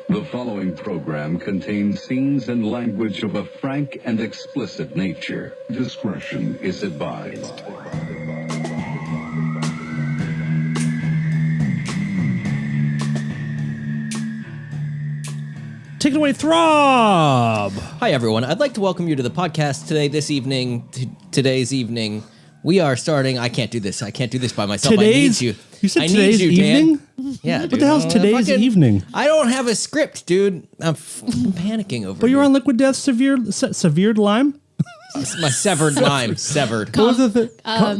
The following program contains scenes and language of a frank and explicit nature. Discretion is advised. Take it away, Throb! Hi, everyone. I'd like to welcome you to the podcast today's evening. We are starting. I can't do this by myself. I need you. You said I today's need you, evening? Dan. Yeah, dude. What the hell's today's evening? I don't have a script, dude. I'm panicking over But here. you're on Liquid Death severed lime? My severed lime. Severed. What was the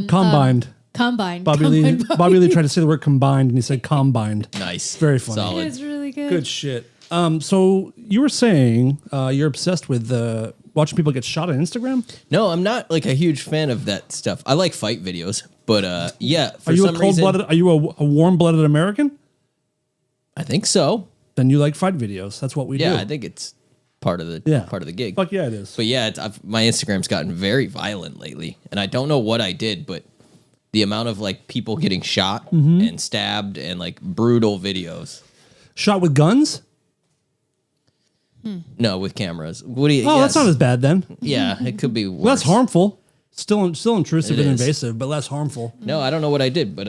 combined. Combined. Bobby Lee tried to say the word combined, and he said combined. Nice. Very funny. Solid. It's really good. Good shit. So you were saying you're obsessed with watching people get shot on Instagram? No, I'm not like a huge fan of that stuff. I like fight videos, but yeah. Are you a cold-blooded? Are you a warm-blooded American? I think so. Then you like fight videos. That's what we do. Yeah, I think it's part of the gig. Fuck yeah, it is. But yeah, my Instagram's gotten very violent lately, and I don't know what I did, but the amount of like people getting shot and stabbed and like brutal videos. Shot with guns? No, with cameras. What do you? Oh, that's not as bad then. Yeah, it could be worse. Less harmful. Still intrusive It and is. invasive, but less harmful. No, I don't know what I did, but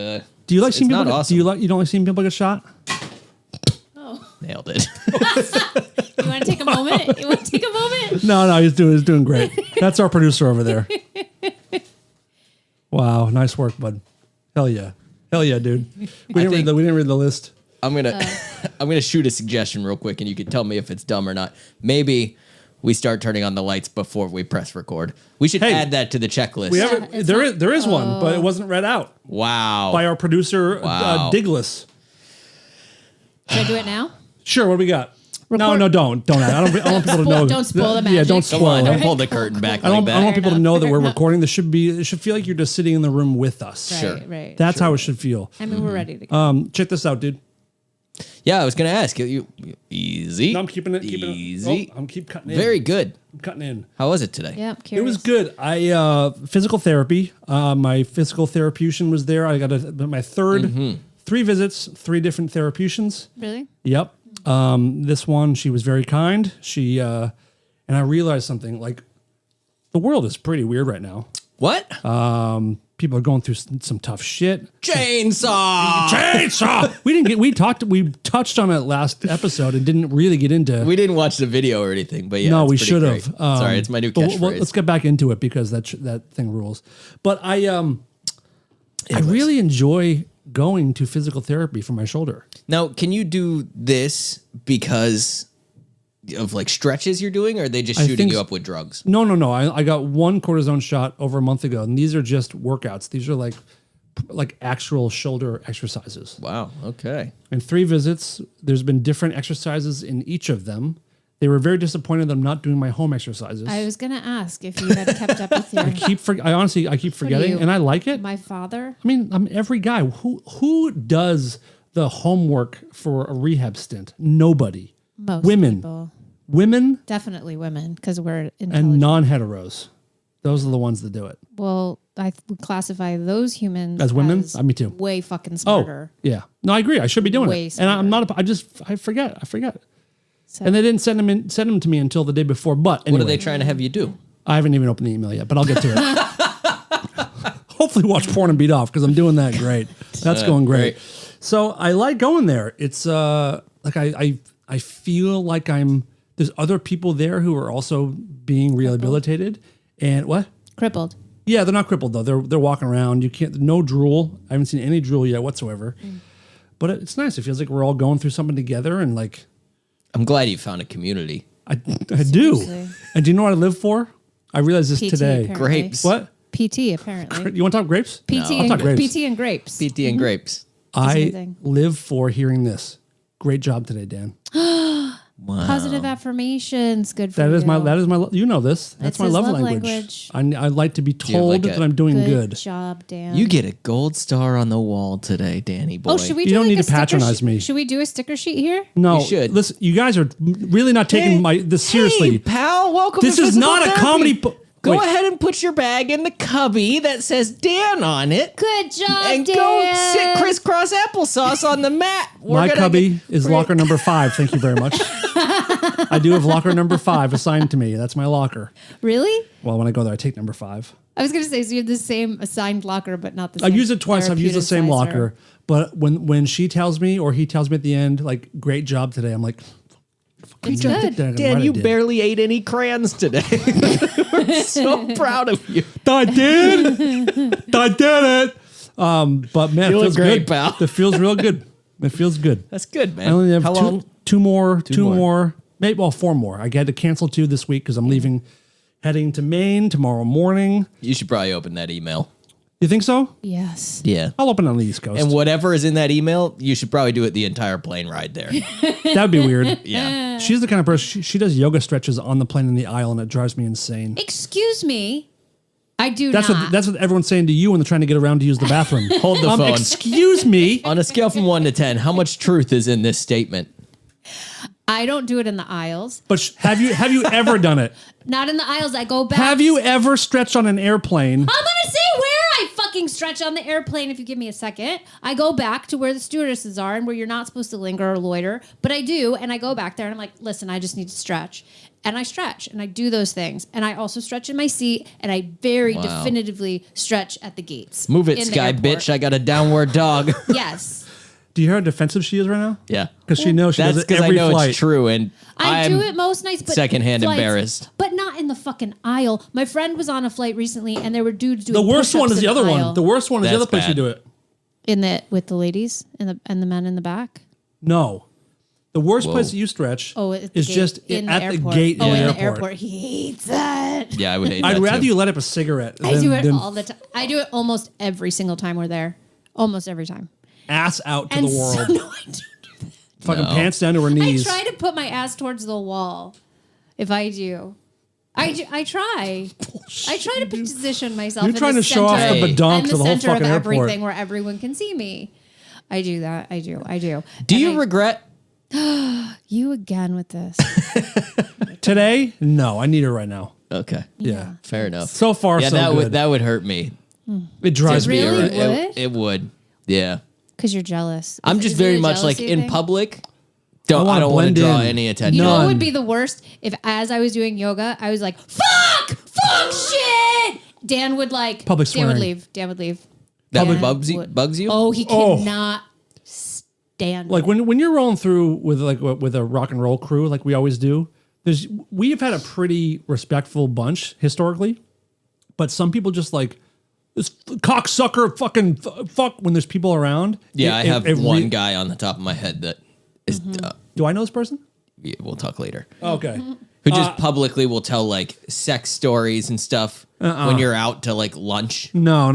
Do you like seeing it's people? not awesome. You don't like seeing people get shot? Nailed it. You want to take a moment? No, he's doing great. That's our producer over there. Wow, nice work, bud. Hell yeah, dude. We didn't read the list. I'm gonna shoot a suggestion real quick, and you can tell me if it's dumb or not. Maybe we start turning on the lights before we press record. We should add that to the checklist. We have there is one, but it wasn't read out. Wow. By our producer, Diggless. Should I do it now? Sure. What do we got? Record. No, don't. I want people to know. Don't spoil the magic. Yeah, don't Come spoil on, it. don't pull the curtain back I like don't want that. people to know that we're recording. It should feel like you're just sitting in the room with us. Sure. Right. That's how it should feel. I mean, we're ready to go. Check this out, dude. Yeah, I was gonna ask you. Easy. No, I'm keeping it. Easy. I'm keep cutting in. Very good. I'm cutting in. How was it today? Yeah, I'm It curious. was good. I physical therapy. My physical therapeutian was there. I got my third 3 visits, 3 different therapeutians. Really? Yep. This one, she was very kind. She and I realized something. Like, the world is pretty weird right now. What? People are going through some tough shit. Chainsaw. We touched on it last episode and didn't really get into. We didn't watch the video or anything, but yeah. No, it's we pretty should great. have. Sorry, it's my new but catchphrase. let's get back into it because that thing rules. But I really enjoy going to physical therapy for my shoulder. Now, can you do this because of like stretches you're doing, or are they just shooting think you s- up with drugs? No. I got 1 cortisone shot over a month ago, and these are just workouts. These are like actual shoulder exercises. Wow. Okay. In 3 visits, there's been different exercises in each of them. They were very disappointed that I'm not doing my home exercises. I was going to ask if you had kept up with your... I honestly keep forgetting, you? and I like it. My father? I mean, I'm every guy who does the homework for a rehab stint. Nobody. Most Women. people. Definitely women, because we're intelligent. And non-heteros. Those are the ones that do it. Well, I would classify those humans As women? Me too. Way fucking smarter. Yeah. No, I agree. I should be doing Way it. And I'm not. I forget. So, And they didn't send them to me until the day before. But anyway, What are they trying to have you do? I haven't even opened the email yet, but I'll get to it. Hopefully, watch porn and beat off because I'm doing that great. That's going great. So I like going there. It's like I feel like there's other people there who are also being rehabilitated. And what? crippled. Yeah, they're not crippled though. They're walking around. You can't. No drool. I haven't seen any drool yet whatsoever. But it's nice. It feels like we're all going through something together, and like I'm glad you found a community. I do. Seriously. And do you know what I live for? I realized this PT, today. apparently. Grapes. What? PT, apparently. You want to talk grapes? PT, I'll talk grapes. PT and grapes. PT and grapes. I amazing. live for hearing this. Great job today, Dan. Wow. Positive affirmations. Good for That you. is my. You know this. That's It's my his love love language. language. I like to be you have, like, told that I'm doing good. job, Dan. You get a gold star on the wall today, Danny boy. Oh, should we? You do don't like need a to patronize sticker me. Should we do a sticker sheet here? No, You should. Listen, you guys are really not taking this seriously. Hey, pal, welcome This to is physical not a therapy. comedy. Go Wait. ahead and put your bag in the cubby that says Dan on it. Good job, And Dan. go sit crisscross applesauce on the mat. My cubby is locker number 5. Thank you very much. I do have locker number 5 assigned to me. That's my locker. Really? Well, when I go there, I take number 5. I was going to say, so you have the same assigned locker, but not the I've same. used it twice. I've used the same therapeutic locker. But when she tells me or he tells me at the end, like, great job today, I'm like, It's good. Dan, you barely ate any crayons today. We're so proud of you. I did. I did it. But man, You it look feels great, good. pal. It feels real good. It feels good. That's good, man. I only have How two, long? two more. more. Maybe 4 more. I had to cancel 2 this week because I'm leaving, heading to Maine tomorrow morning. You should probably open that email. You think so? Yes. Yeah. I'll open it on the East Coast. And whatever is in that email, you should probably do it the entire plane ride there. That'd be weird. Yeah. She's the kind of person, she does yoga stretches on the plane in the aisle, and it drives me insane. Excuse me. I do That's not. what everyone's saying to you when they're trying to get around to use the bathroom. Hold the phone. Excuse me. On a scale from 1 to 10, how much truth is in this statement? I don't do it in the aisles. But have you ever done it? Not in the aisles. I go back. Have you ever stretched on an airplane? I'm going to say where I fucking stretch on the airplane if you give me a second. I go back to where the stewardesses are and where you're not supposed to linger or loiter. But I do. And I go back there and I'm like, listen, I just need to stretch. And I stretch and I do those things. And I also stretch in my seat and I very definitively stretch at the gates. Move it, in the Sky airport. bitch. I got a downward dog. Yes. Do you hear how defensive she is right now? Yeah. Because she knows she That's does it because I every know flight. it's true. And I do it most nights, but secondhand flights, embarrassed. But not in the fucking aisle. My friend was on a flight recently, and there were dudes doing The worst push-ups one is in the other aisle. one. The worst one is the That's other place you bad. do it. In the with the ladies and the men in the back. No. The worst Whoa. place that you stretch Oh, at the is gate, just in at the the airport. gate Oh, in in the the airport. airport. He hates that. Yeah, I would hate I'd that rather too. you let up a cigarette I do it than all the time. I do it almost every single time we're there. Almost every time. ass out to And the world. so, no, I do. Fucking No. pants down to her I knees. try to put my ass towards the wall. If I do. I try. I try to position myself. You're in trying the to show off center- the Hey. badonk I'm to the the whole center of fucking airport. everything where everyone can see me. I do that. I do. Do And you I- regret? you again with this? Today? No, I need her right now. Okay. Yeah. Fair enough. So far, Yeah, so that good. that would hurt me. It drives me. Really? It, would? it would. Yeah. Because you're jealous. I'm Is- just is it very a much like jealousy in thing? public. I I wanna don't want to blend draw in. any attention. You know what None. would be the worst? If as I was doing yoga, I was like, fuck, shit. Dan would like, Public Dan would swearing. leave. Dan would leave. That Dan bugs you? would- Bugs you? Oh, he Oh. cannot stand Like it. when you're rolling through with with a rock and roll crew like we always do, we've had a pretty respectful bunch historically, but some people just like this cocksucker fucking fuck when there's people around. Yeah, I It- have it one re- guy on the top of my head that is. Do I know this person? Yeah, we'll talk later. Okay. Who just publicly will tell like sex stories and stuff Uh-uh. when you're out to like lunch No.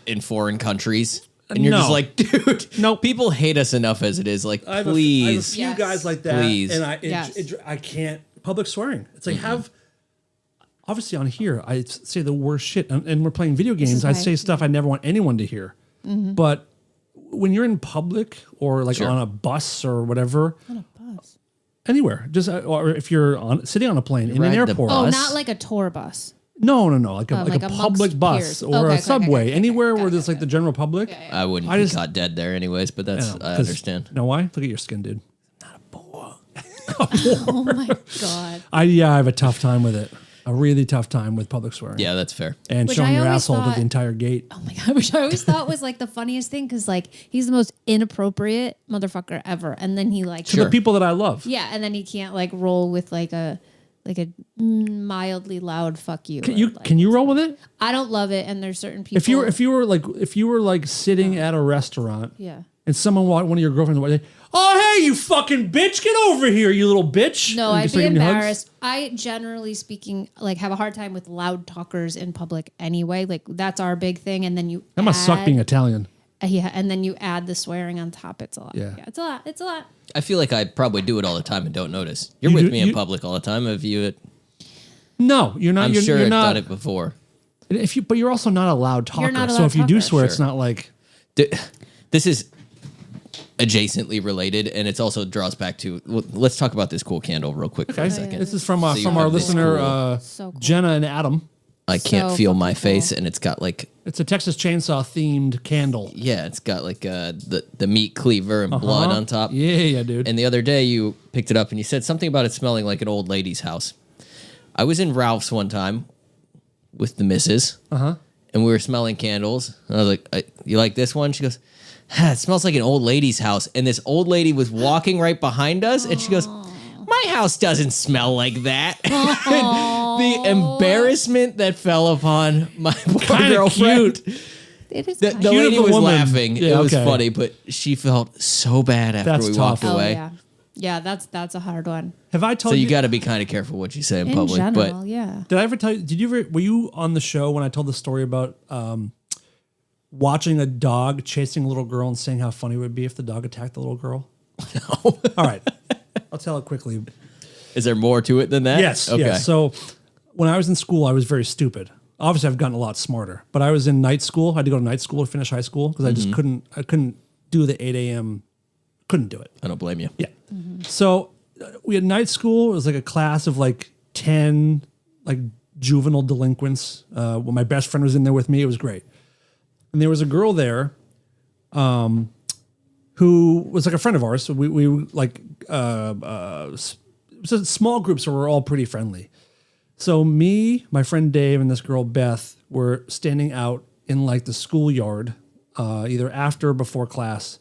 in foreign countries. And you're No. just like, dude, Nope. people hate us enough as it is. Like, I have please. a few Yes. guys like that, Please. and Yes. I can't public swearing. It's like have obviously on here I say the worst shit, and we're playing video games. is I why- say stuff I never want anyone to hear. But when you're in public or like Sure. on a bus or whatever, anywhere, just or if you're sitting on a plane in an ride the airport. Oh, bus? not like a tour bus. No, like a like public amongst bus peers. or Okay, a okay, subway, okay, anywhere okay, where okay, there's like the general public. I wouldn't I be just- caught dead there anyways, but that's, I 'cause- understand. You know why? Look at your skin, dude. Oh my God. I have a tough time with it. A really tough time with public swearing. Yeah, that's fair. And Which showing I your always asshole to thought- the entire gate. Oh my God, which I always thought was like the funniest thing because like he's the most inappropriate motherfucker ever. And then he like, To the people that I love. yeah, and then he can't like roll with like a mildly loud fuck you. Can you or, like, can you roll with it? I don't love it, and there's certain people. If you were like sitting at a restaurant yeah. and someone one of your girlfriends walked in, oh hey you fucking bitch, get over here, you little bitch. No, And I'd just be like, give me hugs. embarrassed. I generally speaking like have a hard time with loud talkers in public anyway. Like that's our big thing, and then you That must suck being Italian. yeah, and then you add the swearing on top. It's a lot. Yeah. Yeah, it's a lot. It's a lot. I feel like I probably do it all the time and don't notice. You're You with do- me in you- public all the time. Have you? No, you're not. I'm you're, sure you're I've not. done it before. But you're also not a loud talker. not a so loud if you do talker. swear, it's Sure. not like This is adjacently related, and it also draws back to. Well, let's talk about this cool candle real quick for a okay. second. This is from So you from our have this listener cool- So cool. Jenna and Adam. I can't So feel my fucking cool. face, and it's got like It's a Texas Chainsaw themed candle. it's got like the meat cleaver and blood on top. Yeah, dude. And the other day you picked it up and you said something about it smelling like an old lady's house. I was in Ralph's one time with the missus, and we were smelling candles. And I was like, "You like this one?" She goes, "It smells like an old lady's house." And this old lady was walking right behind us, and she goes, "My house doesn't smell like that." The embarrassment that fell upon my poor Kinda girlfriend. cute. It is. The kind lady Beautiful was woman. laughing. Yeah, it was okay. funny, but she felt so bad after That's we tough. walked away. Oh, yeah. That's a hard one. Have I told So you? you got to be kind of careful what you say in In public. general, But yeah. Did I ever tell you? Did you ever? Were you on the show when I told the story about watching a dog chasing a little girl and saying how funny it would be if the dog attacked the little girl? No. All right, I'll tell it quickly. is there more to it than that? Yes. Okay. Yes. So when I was in school, I was very stupid. Obviously, I've gotten a lot smarter. But I was in night school. I had to go to night school to finish high school because I just couldn't. I couldn't do the 8 a.m. Couldn't do it. I don't blame you. Yeah. So we had night school. It was like a class of like 10 like juvenile delinquents. When my best friend was in there with me, it was great. And there was a girl there who was like a friend of ours. So we like, it was a small group, so we're all pretty friendly. So me, my friend Dave, and this girl Beth were standing out in like the schoolyard, either after or before class.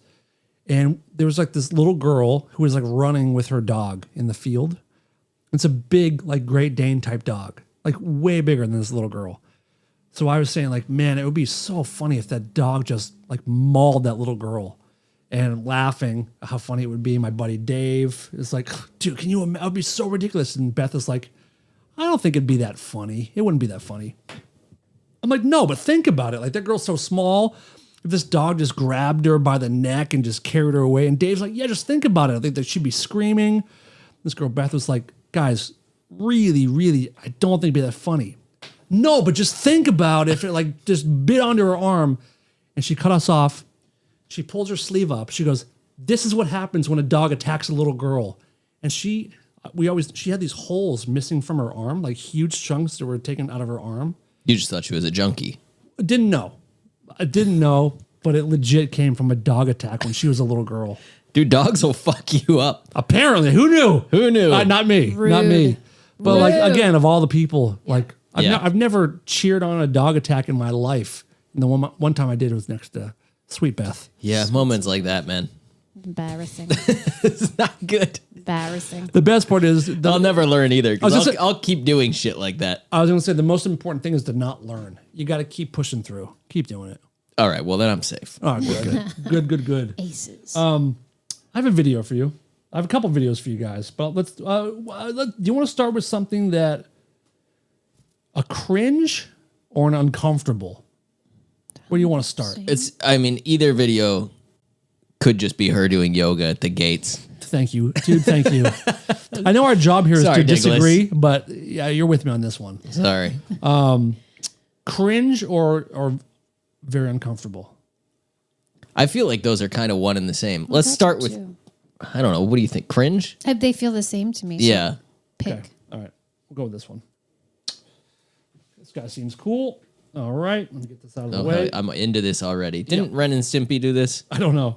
And there was like this little girl who was like running with her dog in the field. It's a big, like Great Dane type dog, like way bigger than this little girl. So I was saying like, man, it would be so funny if that dog just like mauled that little girl, and laughing how funny it would be. My buddy Dave is like, dude, can you imagine? It would be so ridiculous. And Beth is like, I don't think it'd be that funny. It wouldn't be that funny. I'm like, no, but think about it. Like that girl's so small. If this dog just grabbed her by the neck and just carried her away. And Dave's like, yeah, just think about it. I think that she'd be screaming. This girl, Beth, was like, guys, really, really, I don't think it'd be that funny. No, but just think about if it like just bit onto her arm. And she cut us off. She pulls her sleeve up. She goes, this is what happens when a dog attacks a little girl. And she had these holes missing from her arm, like huge chunks that were taken out of her arm. You just thought she was a junkie. I didn't know, but it legit came from a dog attack when she was a little girl. Dude, dogs will fuck you up. Apparently, who knew? Who knew? Not me. Rude. Not me. But like again, of all the people, like Yeah. I've never cheered on a dog attack in my life. And the one time I did, it was next to Sweet Beth. Yeah, moments like that, man. Embarrassing. It's not good. Embarrassing. The best part is, I'll never learn either I was because gonna say- I'll keep doing shit like that. I was going to say the most important thing is to not learn. You got to keep pushing through. Keep doing it. All right, well, then I'm safe. Oh, good. Aces. I have a video for you. I have a couple videos for you guys, but do you want to start with something that a cringe or an uncomfortable? Where do you want to start? Either video could just be her doing yoga at the gates. Thank you, dude. Thank you. I know our job here is Sorry, to Nicholas. disagree, but yeah, you're with me on this one. Sorry. Cringe or very uncomfortable? I feel like those are kind of one and the same. Let's start with, I don't know, what do you think? Cringe? They feel the same to me. So Yeah. pick. Okay. All right. We'll go with this one. This guy seems cool. All right. Let me get this out of the way. I'm into this already. Didn't Ren and Stimpy do this? I don't know.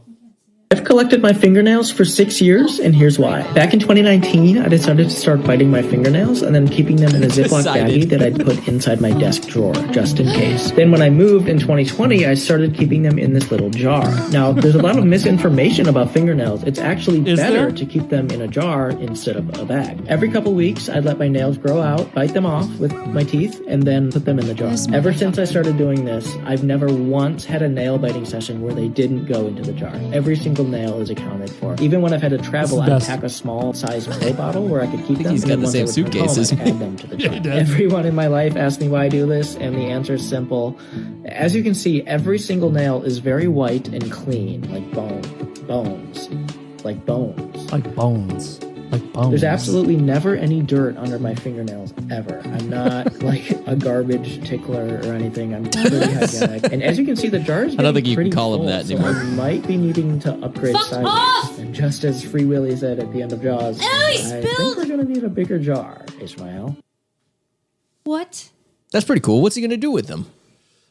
I've collected my fingernails for 6 years, and here's why. Back in 2019, I decided to start biting my fingernails and then keeping them in a Ziploc baggie that I'd put inside my desk drawer, just in case. Then when I moved in 2020, I started keeping them in this little jar. Now, there's a lot of misinformation about fingernails. It's actually better to keep them in a jar instead of a bag. Every couple weeks, I'd let my nails grow out, bite them off with my teeth, and then put them in the jar. Ever since I started doing this, I've never once had a nail biting session where they didn't go into the jar. Every single nail is accounted for. Even when I've had to travel, I'd pack a small size pill bottle where I could keep them. He's got the same suitcase as me. Add them to the jar. Everyone in my life asks me why I do this, and the answer is simple. As you can see, every single nail is very white and clean, like bones. There's absolutely never any dirt under my fingernails, ever. I'm not like a garbage tickler or anything. I'm pretty hygienic. And as you can see, the jar is I don't think you can pretty call him full, that so anymore. I might be needing to upgrade sizes. off! And just as Free Willy said at the end of Jaws, Oh, he I spilled! think we're going to need a bigger jar, Ishmael. What? That's pretty cool. What's he going to do with them?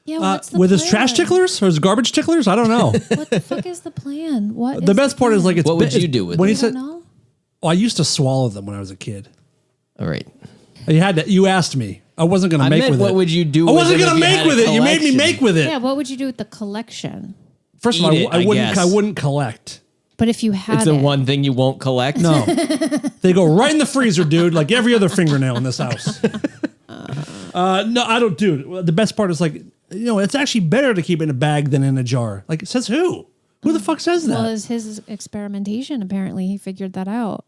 Yeah, what's the with plan? his trash ticklers or his garbage ticklers? I don't know. What the fuck is the plan? What? The best part is like, What would you do with when them? he said, No. "Oh, I used to swallow them when I was a kid." All right. You had to. You asked me. I wasn't going to I make meant with what it. would you do I with wasn't it going if to you make had a with it. You made me collection? make with it. Yeah, what would you do with the collection? First of all, Eat it, I wouldn't. guess. I wouldn't collect. But if you had It's the it, one thing you won't collect? No, they go right in the freezer, dude. Like every other fingernail in this house. No, I don't, dude. The best part is like, it's actually better to keep it in a bag than in a jar. Like, it says who? Who the fuck says that? well, it's his experimentation. Apparently, he figured that out.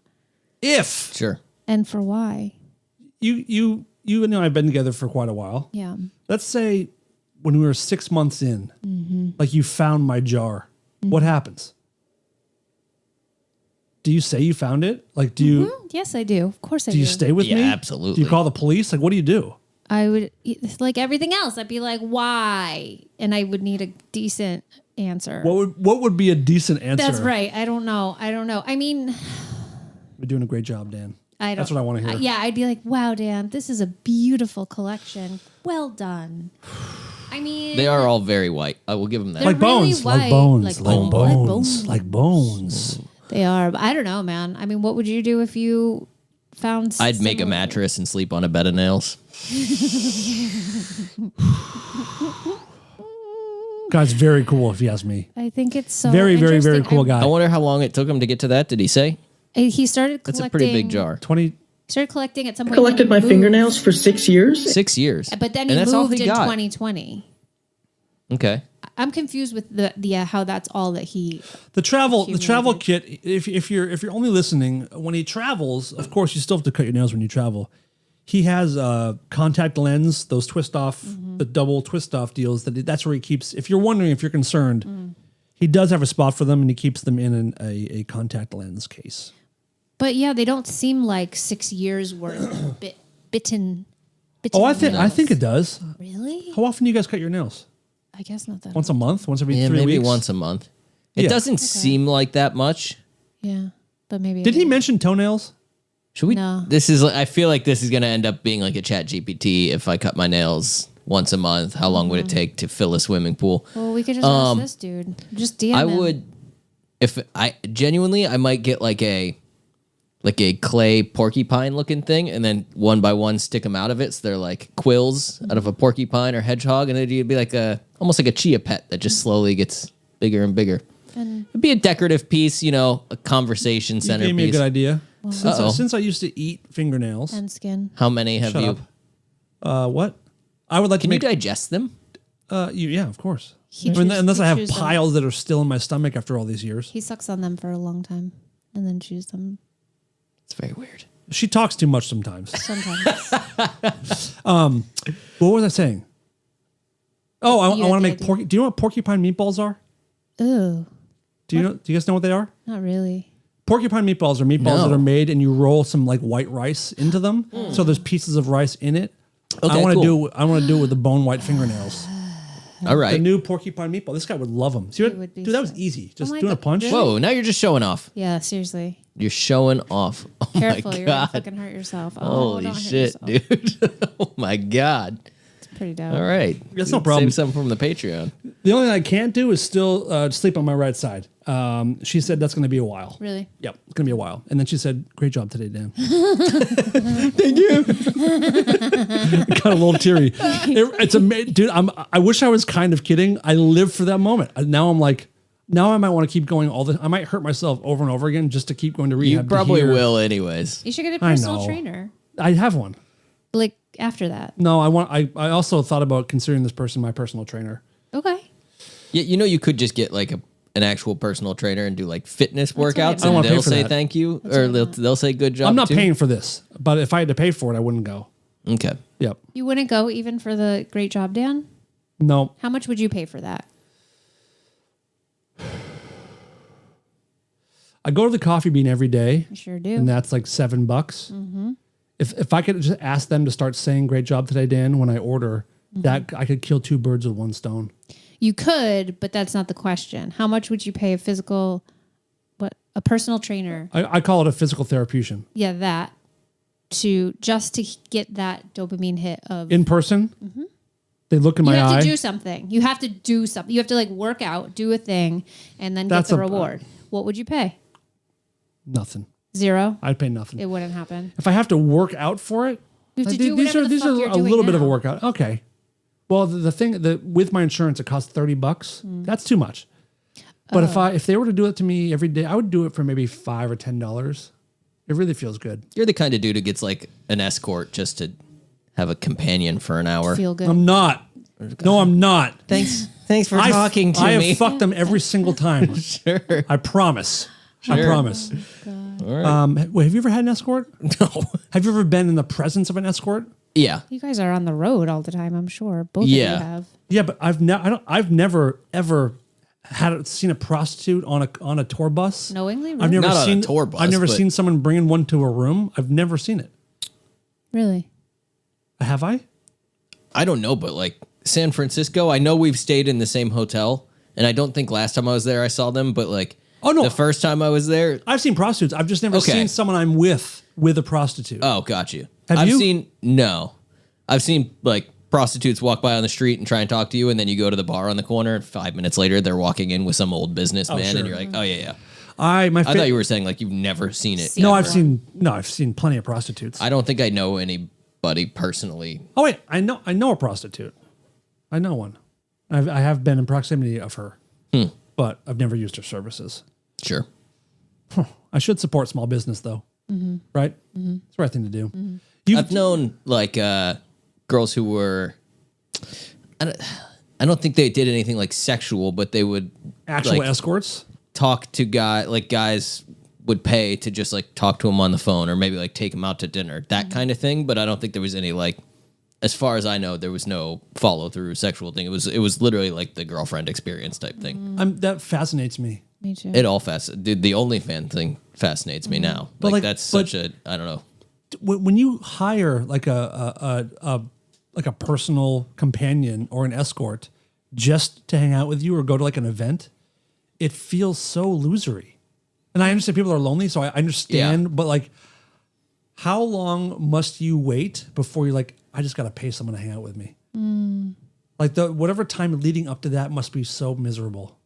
If Sure. And for why? you and I have been together for quite a while. Yeah. Let's say when we were 6 months in, like you found my jar. What happens? Do you say you found it? Like, do you Yes, I do. Of course, I do. do you stay with Yeah, me? absolutely. Do you call the police? Like, what do you do? I would like everything else. I'd be like, why? And I would need a decent answer. What would be a decent answer? That's right. I don't know. I mean, You're doing a great job, Dan. I don't. That's what I want to hear. Yeah, I'd be like, wow, Dan, this is a beautiful collection. Well done. I mean, They are all very white. I will give them that. They're Like really bones, like white, bones, like like bone- bones, like bones. like bones. They are. But I don't know, man. I mean, what would you do if you found? I'd make a someone- mattress and sleep on a bed of nails. Guy's very cool, if you ask me. I think it's so Very, very, very interesting. cool guy. I wonder how long it took him to get to that. Did he say? He started collecting. That's a pretty big jar. 20. Started collecting at some I point. collected when my he moved. fingernails for 6 years. 6 years. But then And he that's all moved in got. 2020. Okay. I'm confused with the how that's all that he. The travel Accumulated. kit. If you're only listening, when he travels, of course you still have to cut your nails when you travel. He has a contact lens, those twist off, the double twist off deals. That's where he keeps. If you're wondering, if you're concerned, he does have a spot for them, and he keeps them in a contact lens case. But yeah, they don't seem like 6 years worth bitten. Oh, I think it does. Really? How often do you guys cut your nails? I guess not that. Once a month? Once every Yeah, 3 maybe weeks? once a month. It Yeah. doesn't seem like that much. Yeah, but maybe. Did he mention toenails? Should we? No. I feel like this is going to end up being like a chat GPT. If I cut my nails once a month, how long would it take to fill a swimming pool? Well, we could just ask this dude. Just DM I him. would, if I genuinely, I might get like a clay porcupine looking thing, and then one by one stick them out of it, so they're like quills out of a porcupine or hedgehog, and then it'd be like almost like a chia pet that just slowly gets bigger and bigger. And It'd be a decorative piece, a conversation You centerpiece. gave me a good idea. Uh-oh. Since I used to eat fingernails, and skin. How many have Shut you? up. What? I would like Can to you make. digest them? Yeah, of course. He I mean, chews- unless he I have chews them. piles that are still in my stomach after all these years. He sucks on them for a long time, and then chews them It's very weird. She talks too much sometimes. sometimes. What was I saying? Oh, I You want to had make the porky. Do you know what porcupine meatballs are? Ooh, Do you guys know what they are? not really. Porcupine meatballs are meatballs No. that are made and you roll some like white rice into them. So there's pieces of rice in it. Okay, I want to cool. do it with the bone white fingernails. All The right. new porcupine meatball. This guy would love them. See what, He would be dude, that was so- easy. Just Oh my doing a God, punch. really? Whoa! Now you're just showing off. Yeah, seriously. You're showing off. Oh Careful, my you're gonna god! fucking hurt yourself. Oh, Holy don't hurt shit, yourself. dude! Oh my god! It's pretty dope. All right, That's no problem. Save some from the Patreon. The only thing I can't do is still sleep on my right side. She said that's going to be a while. Really? Yep, it's going to be a while. And then she said, "Great job today, Dan." Thank you. Got a little teary. It's amazing, dude. I wish I was kind of kidding. I live for that moment. Now I'm like, now I might want to keep going I might hurt myself over and over again just to keep going to You rehab. to probably hear- will, anyways. You should get a I personal know. trainer. I have one. Like after that. No, I also thought about considering this person my personal trainer. Okay. Yeah, you could just get like an actual personal trainer and do like fitness what I workouts, meant. I don't and wanna pay they'll for say that. thank you, or they'll say good job. I'm not too. paying for this, but if I had to pay for it, I wouldn't go. Okay. Yep. You wouldn't go even for the great job, Dan? No. How much would you pay for that? I go to the Coffee Bean every day, I sure do. and that's like $7. Mm-hmm. If I could just ask them to start saying "Great job today, Dan" when I order, that I could kill two birds with one stone. You could, but that's not the question. How much would you pay a personal trainer? I call it a physical therapeution. Yeah, that. to get that dopamine hit of In person, they look in you my have eye. to do something. You have to do something. You have to like work out, do a thing, and then That's get the a- reward. What would you pay? Nothing. 0. I'd pay nothing. It wouldn't happen. If I have to work out for it, You have to these do whatever are the these fuck are you're a doing little bit of a now. workout. Okay. Well, the thing that with my insurance, it costs $30. That's too much. But if they were to do it to me every day, I would do it for maybe $5 or $10. It really feels good. You're the kind of dude who gets like an escort just to have a companion for an hour. Feel good. I'm not. No, I'm not. Thanks for I talking to I me. have fucked them every single time. Sure. I promise. I Sure. promise. All right. Wait, have you ever had an escort? No. Have you ever been in the presence of an escort? Yeah. You guys are on the road all the time, I'm sure. Both of you Yeah. have. Yeah, but I've never ever seen a prostitute on a tour bus. Knowingly? I've never Not on a seen tour bus, I've never but- seen someone bringing one to a room. I've never seen it. Really? Have I? I don't know, but like San Francisco, I know we've stayed in the same hotel, and I don't think last time I was there I saw them, but like Oh, no. the first time I was there, I've seen prostitutes. I've just never Okay. seen someone I'm with a prostitute. oh, got you. Have I've you? I've seen like prostitutes walk by on the street and try and talk to you, and then you go to the bar on the corner, and 5 minutes later they're walking in with some old businessman, sure. and you're like, oh yeah, yeah. I thought you were saying like you've never seen it. No, ever. I've seen plenty of prostitutes. I don't think I know anybody personally. Oh wait, I know a prostitute. I know one. I have been in proximity of her, but I've never used her services. Sure. I should support small business though, right? It's the right thing to do. I've known like girls who were. I don't think they did anything like sexual, but they would Actual like, escorts. talk to guys would pay to just like talk to them on the phone or maybe like take them out to dinner, that kind of thing. But I don't think there was any like, as far as I know, there was no follow through sexual thing. It was literally like the girlfriend experience type thing. That fascinates me. Me too. It all the OnlyFans thing fascinates me now. But, like, That's but- such a I don't know. When you hire like a personal companion or an escort just to hang out with you or go to like an event, it feels so losery. And I understand people are lonely, so I understand. Yeah. But like, how long must you wait before you're like, I just got to pay someone to hang out with me? Like whatever time leading up to that must be so miserable,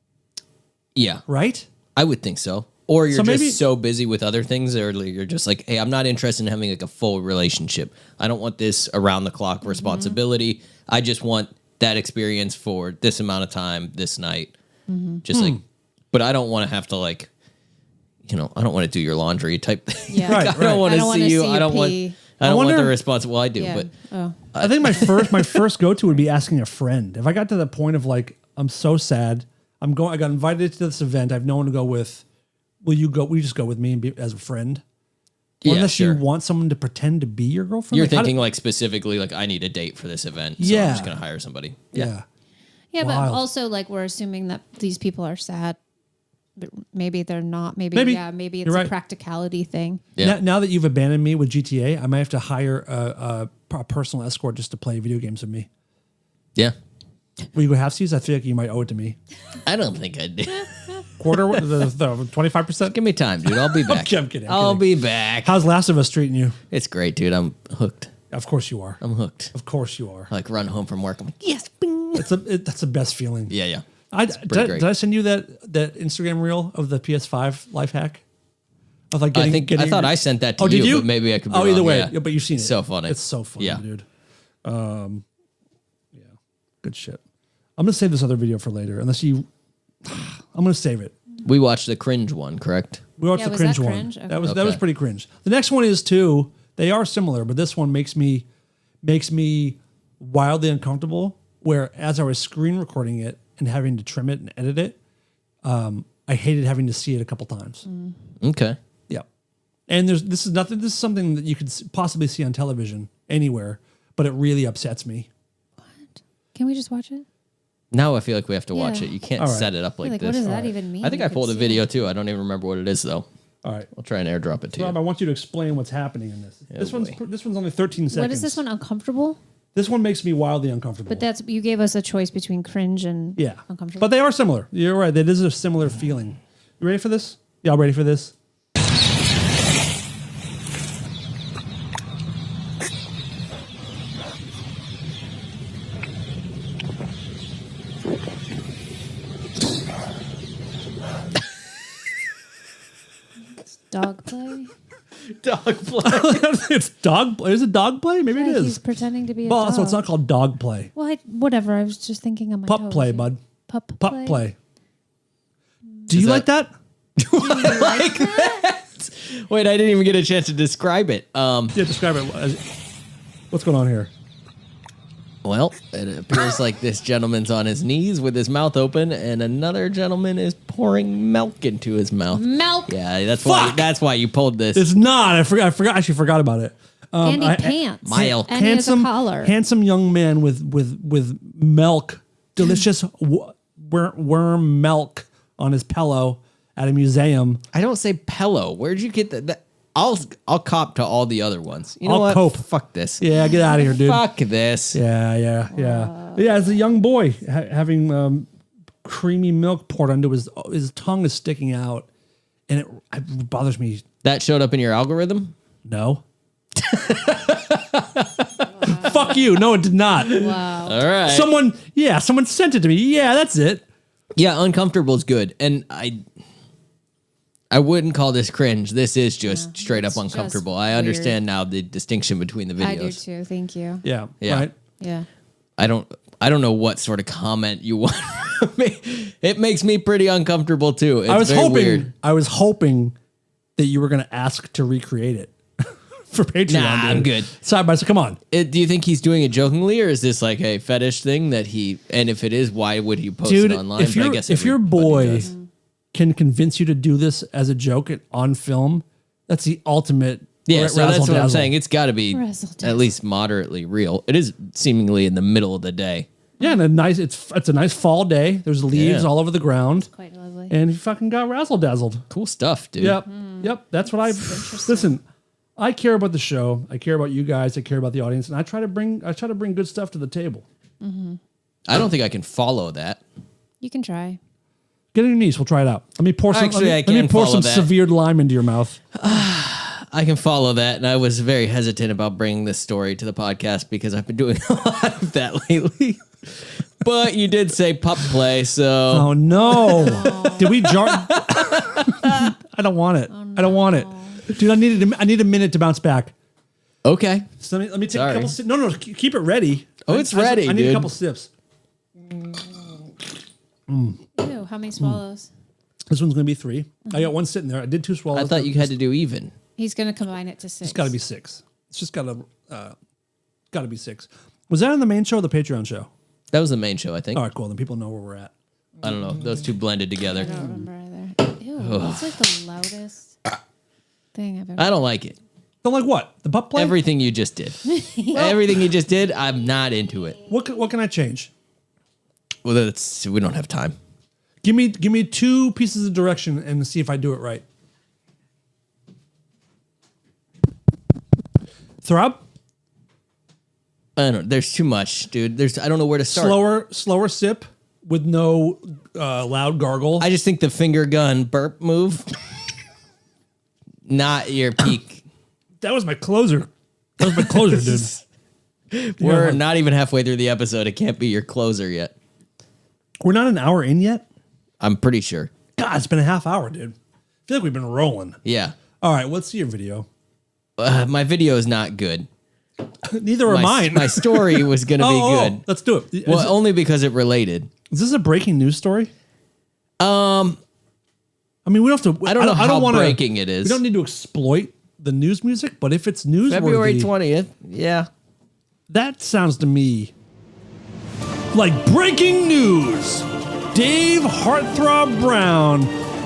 Yeah, right? I would think so. Or you're So maybe- just so busy with other things, or you're just like, hey, I'm not interested in having like a full relationship. I don't want this around the clock responsibility. I just want that experience for this amount of time, this night. Just like, but I don't want to have to like, I don't want to do your laundry type thing. Yeah. Right, I don't want I to don't wanna see you. see I you don't want. pee. I don't want wonder- the responsibility. Well, I do, Yeah. but Oh. I think my first go to would be asking a friend. If I got to the point of like, I'm so sad, I got invited to this event, I have no one to go with. Will you just go with me and be as a friend? yeah, Unless sure. you want someone to pretend to be your girlfriend. You're Like, how thinking like specifically like I need a date for this event. So Yeah. I'm just gonna hire somebody. yeah. Yeah, Wild. but also like we're assuming that these people are sad. But maybe they're not. Maybe Maybe. maybe it's You're a right. practicality thing. Yeah. Now that you've abandoned me with GTA, I might have to hire a personal escort just to play video games with me. Yeah. Will you go halfsies? I feel like you might owe it to me. I don't think I did. Quarter, the 25%. Give me time, dude. I'll be back. I'm kidding, I'm I'll kidding. be back. How's Last of Us treating you? It's great, dude. I'm hooked. Of course you are. I'm hooked. Of course you are. I like run home from work. I'm like, yes. Bing. That's the best feeling. Yeah, yeah. Did great. I send you that Instagram reel of the PS5 life hack? Of like I getting, thought I sent that to Oh, did you? but maybe I could be Oh, wrong. either way. Yeah. Yeah, but you've seen it. So funny. It's so funny, Yeah. dude. Yeah. Good shit. I'm gonna save this other video for later. I'm gonna save it. We watched the cringe one, correct? We watched Yeah, the was cringe that one. cringe? Okay. That was Okay. pretty cringe. The next one is too. They are similar, but this one makes me wildly uncomfortable. Where as I was screen recording it and having to trim it and edit it, I hated having to see it a couple times. Okay. Yeah, and this is something that you could possibly see on television anywhere, but it really upsets me. Can we just watch it? Now I feel like we have to watch Yeah. it. You can't All right. set it up like Like, this. what does that even mean? I think You I could pulled a see video it. too. I don't even remember what it is though. All right, I'll try and airdrop it to Rob, I you. want you to explain what's happening in this. This one's only 13 seconds. What is this one? Uncomfortable? This one makes me wildly uncomfortable. But you gave us a choice between cringe and yeah, uncomfortable. but they are similar. You're right. That is a similar feeling. You ready for this? Y'all ready for this? Dog play? Dog play. It's dog play. Is it dog play? Maybe it Yeah, is. he's pretending to be a Well, dog. so it's not called dog play. Well, whatever. I was just thinking on my Pup toes play, here. bud. Pup Pup play. Do Is you like that? Like that? Wait, I didn't even get a chance to describe it. Yeah, describe it. What's going on here? Well, it appears like this gentleman's on his knees with his mouth open, and another gentleman is pouring milk into his mouth. Milk. Yeah, that's Fuck! why you pulled this. It's not. I forgot. Actually, forgot about it. And he pants. Mile. And he has a collar. Handsome young man with milk, delicious worm milk on his pillow at a museum. I don't say pillow. Where'd you get that? I'll cop to all the other ones. You know I'll what? cope. Fuck this. Yeah, get out of here, dude. Fuck this. Yeah. Yeah, as a young boy, having creamy milk poured onto his tongue is sticking out, and it bothers me. That showed up in your algorithm? No. Fuck you. No, it did not. Wow. All right. Someone sent it to me. Yeah, that's it. Yeah, uncomfortable is good. And I wouldn't call this cringe. This is just straight up it's just uncomfortable. I understand now the distinction between the videos. I do too. Thank you. Yeah. Yeah. Right. Yeah. I don't know what sort of comment you want from me. It makes me pretty uncomfortable too. It's I was very hoping weird. that you were going to ask to recreate it for Patreon. Nah, dude. I'm good. Side by side. Come on, Do you think he's doing it jokingly, or is this like a fetish thing that he? And if it is, why would he post dude. it online? If your everybody boy does. can convince you to do this as a joke on film, that's the ultimate. Yeah, so that's what I'm razzle-dazzle. saying. It's got to be Razzle-dazzle. at least moderately real. It is seemingly in the middle of the day. Yeah, and it's a nice fall day. There's leaves Yeah. all over the ground, Quite lovely. and he fucking got razzle dazzled. Cool stuff, dude. Yep. That's what I listen. I care about the show. I care about you guys. I care about the audience, and I try to bring good stuff to the table. I don't think I can follow that. You can try. Get on your knees. We'll try it out. Let me pour some. Actually, let I me can pour follow some that. severed lime into your mouth. I can follow that, and I was very hesitant about bringing this story to the podcast because I've been doing a lot of that lately. But you did say pup play, so Oh no! Did we jar? I don't want it. I don't want it, dude. I need a minute to bounce back. okay. So let me take Sorry. a couple sips. No, keep it ready. Oh, it's ready, I need dude. a couple sips. Ew, how many swallows? This one's gonna be 3. I got one sitting there. I did 2 swallows. I thought you had to do even. He's going to combine it to 6. It's got to be 6. It's just got to be 6. Was that on the main show or the Patreon show? That was the main show, I think. All right, cool. Then people know where we're at. I don't know. Those two blended together. I don't remember either. Ew, that's like the loudest thing I've ever. I don't like it. Don't like what? The pup play? Everything you just did. Everything you just did, I'm not into it. What can I change? Well, we don't have time. Give me 2 pieces of direction and see if I do it right. Throb? I don't know. There's too much, dude. I don't know where to start. Slower sip with no loud gargle. I just think the finger gun burp move, not your peak. That was my closer. Dude. We're not even halfway through the episode. It can't be your closer yet. We're not an hour in yet? I'm pretty sure. God, it's been a half hour, dude. I feel like we've been rolling. Yeah. All right, let's see your video. My video is not good. Neither are mine. My story was going to be good. Let's do it. Well, only because it related. Is this a breaking news story? I mean, we don't have to. I don't know how wanna- breaking it is. We don't need to exploit the news music, but if it's newsworthy, February 20th. Yeah. that sounds to me like breaking news. Dave Heartthrob Brown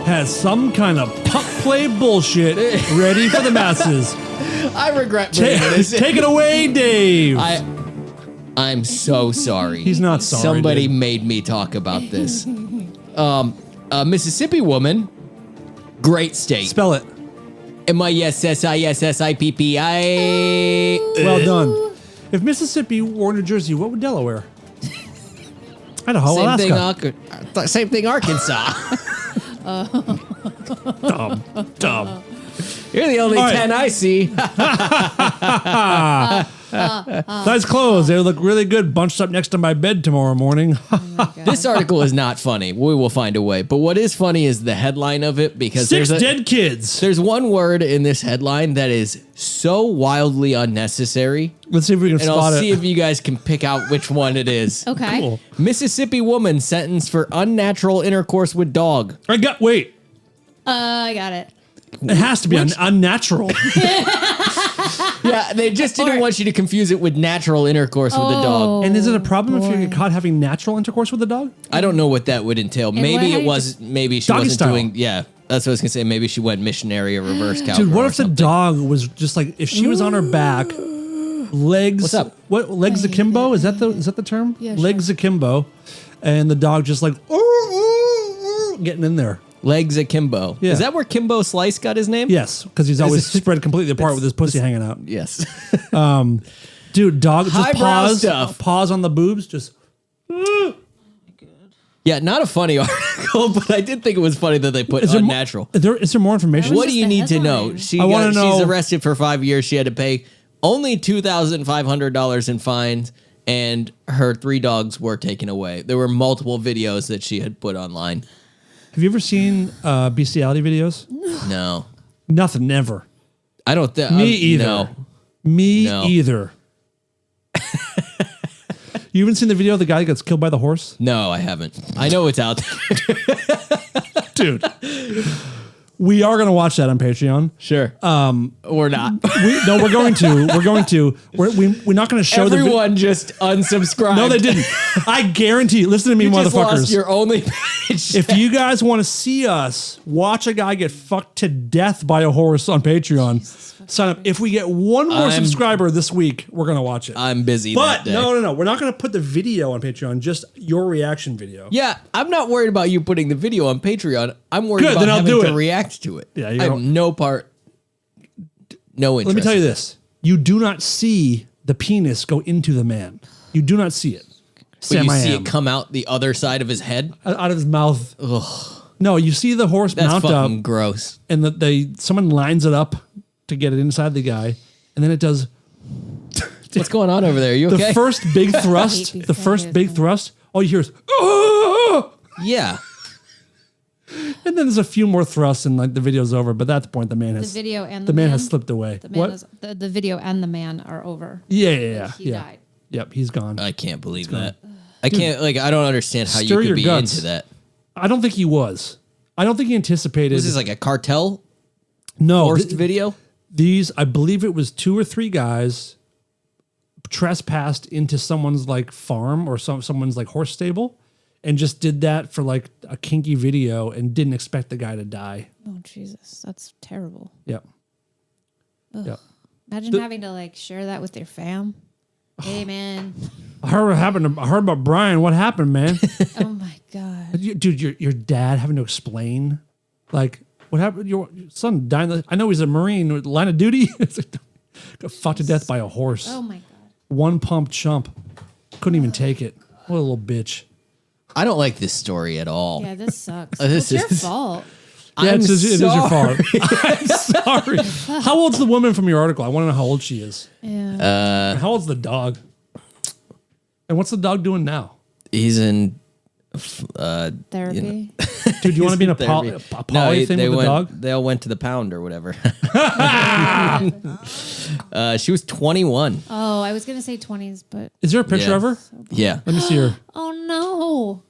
has some kind of pup play bullshit ready for the masses. I regret bringing this in. Take it away, Dave. I'm so sorry. He's not sorry, Somebody dude. made me talk about this. A Mississippi woman, great state. Spell it. MISSISSIPPI. Well done. If Mississippi were New Jersey, what would Delaware? Idaho, Alaska. Same thing, Arkansas. Dumb. You're the only All right. 10 I see. Nice clothes. They look really good bunched up next to my bed tomorrow morning. This article is not funny. We will find a way. But what is funny is the headline of it, because 6 dead kids. There's one word in this headline that is so wildly unnecessary. Let's see if we can And spot I'll it. see if you guys can pick out which one it is. Okay. Cool. Mississippi woman sentenced for unnatural intercourse with dog. Wait. I got it. It has to be unnatural. Yeah, they just didn't want you to confuse it with natural intercourse with a dog. And is it a problem if you get caught having natural intercourse with a dog? I don't know what that would entail. Maybe how it you was. Maybe she Doggy wasn't style. doing. Yeah, that's what I was gonna say. Maybe she went missionary or reverse cowgirl. Dude, what or if the something. dog was just like, if she was on her back, legs. What's up? What legs akimbo? Is that the term? Yeah, legs akimbo, and the dog just like getting in there. Legs akimbo? Yeah. Is that where Kimbo Slice got his name? Yes, because he's always spread completely apart with his pussy hanging out. Yes. Dude, dog just Highbrow stuff. pause on the boobs, just. Yeah, not a funny article, but I did think it was funny that they put unnatural. Is there more information? What just do you the need to know? headline. I wanna know- She's arrested for 5 years. She had to pay only $2,500 in fines, and her 3 dogs were taken away. There were multiple videos that she had put online. Have you ever seen bestiality videos? No, Nothing, never. I don't think. Me either. No. Me No. either. You haven't seen the video of the guy that gets killed by the horse? No, I haven't. I know it's out there. Dude. We are going to watch that on Patreon. Sure. Or not. We're going to. We're not going to show Everyone just unsubscribed. No, they didn't. I guarantee you. Listen to me, You just motherfuckers. lost your only page. If you guys want to see us watch a guy get fucked to death by a horse on Patreon, sign up. If we get one more subscriber this week, we're going to watch it. I'm busy But that day. no. We're not going to put the video on Patreon, just your reaction video. Yeah, I'm not worried about you putting the video on Patreon. I'm worried Good, about then I'll having do to it. react to it. Yeah, I have no interest. Let me tell you this. You do not see the penis go into the man. You do not see it. But you I see am. it come out the other side of his head. Out of his mouth. Ugh. No, you see the horse That's mount fucking up, gross. and someone lines it up to get it inside the guy, and then it does What's going on over there? Are you okay? the first big thrust. these The first guys, big man. thrust. All you hear is, "Ah!" Yeah. And then there's a few more thrusts, and like the video's over. But at that point, the man has video and the the man man? has slipped away. The man is, the video and the man are over. Yeah. He died. Yep, he's gone. I can't believe that. I can't, I don't understand how you Stir could your be guts. into that. I don't think he was. I don't think he anticipated. This is like a cartel no forced video. These, I believe it was 2 or 3 guys trespassed into someone's like farm or someone's like horse stable, and just did that for like a kinky video and didn't expect the guy to die. Oh Jesus, that's terrible. Yep. Yep. Imagine having to like share that with your fam. Hey man. I heard what happened. I heard about Brian. What happened, man? Oh my God. Dude, your dad having to explain, like, what happened? Your son died. I know he's a Marine with line of duty. It's like, got fucked to death by a horse. Oh my God. One pump chump. Couldn't even take it. What a little bitch. I don't like this story at all. Yeah, this sucks. This It's your is- fault. Yeah, I'm it is your sorry. fault. I'm sorry. How old's the woman from your article? I want to know how old she is. Yeah. And how old's the dog? And what's the dog doing now? He's in Therapy. Dude, do you want to be in a therapy. poly thing with the dog? They all went to the pound or whatever. She was 21. Oh, I was gonna say 20s, but Is there a picture Yeah. of her? Yeah. Let me see her. oh no.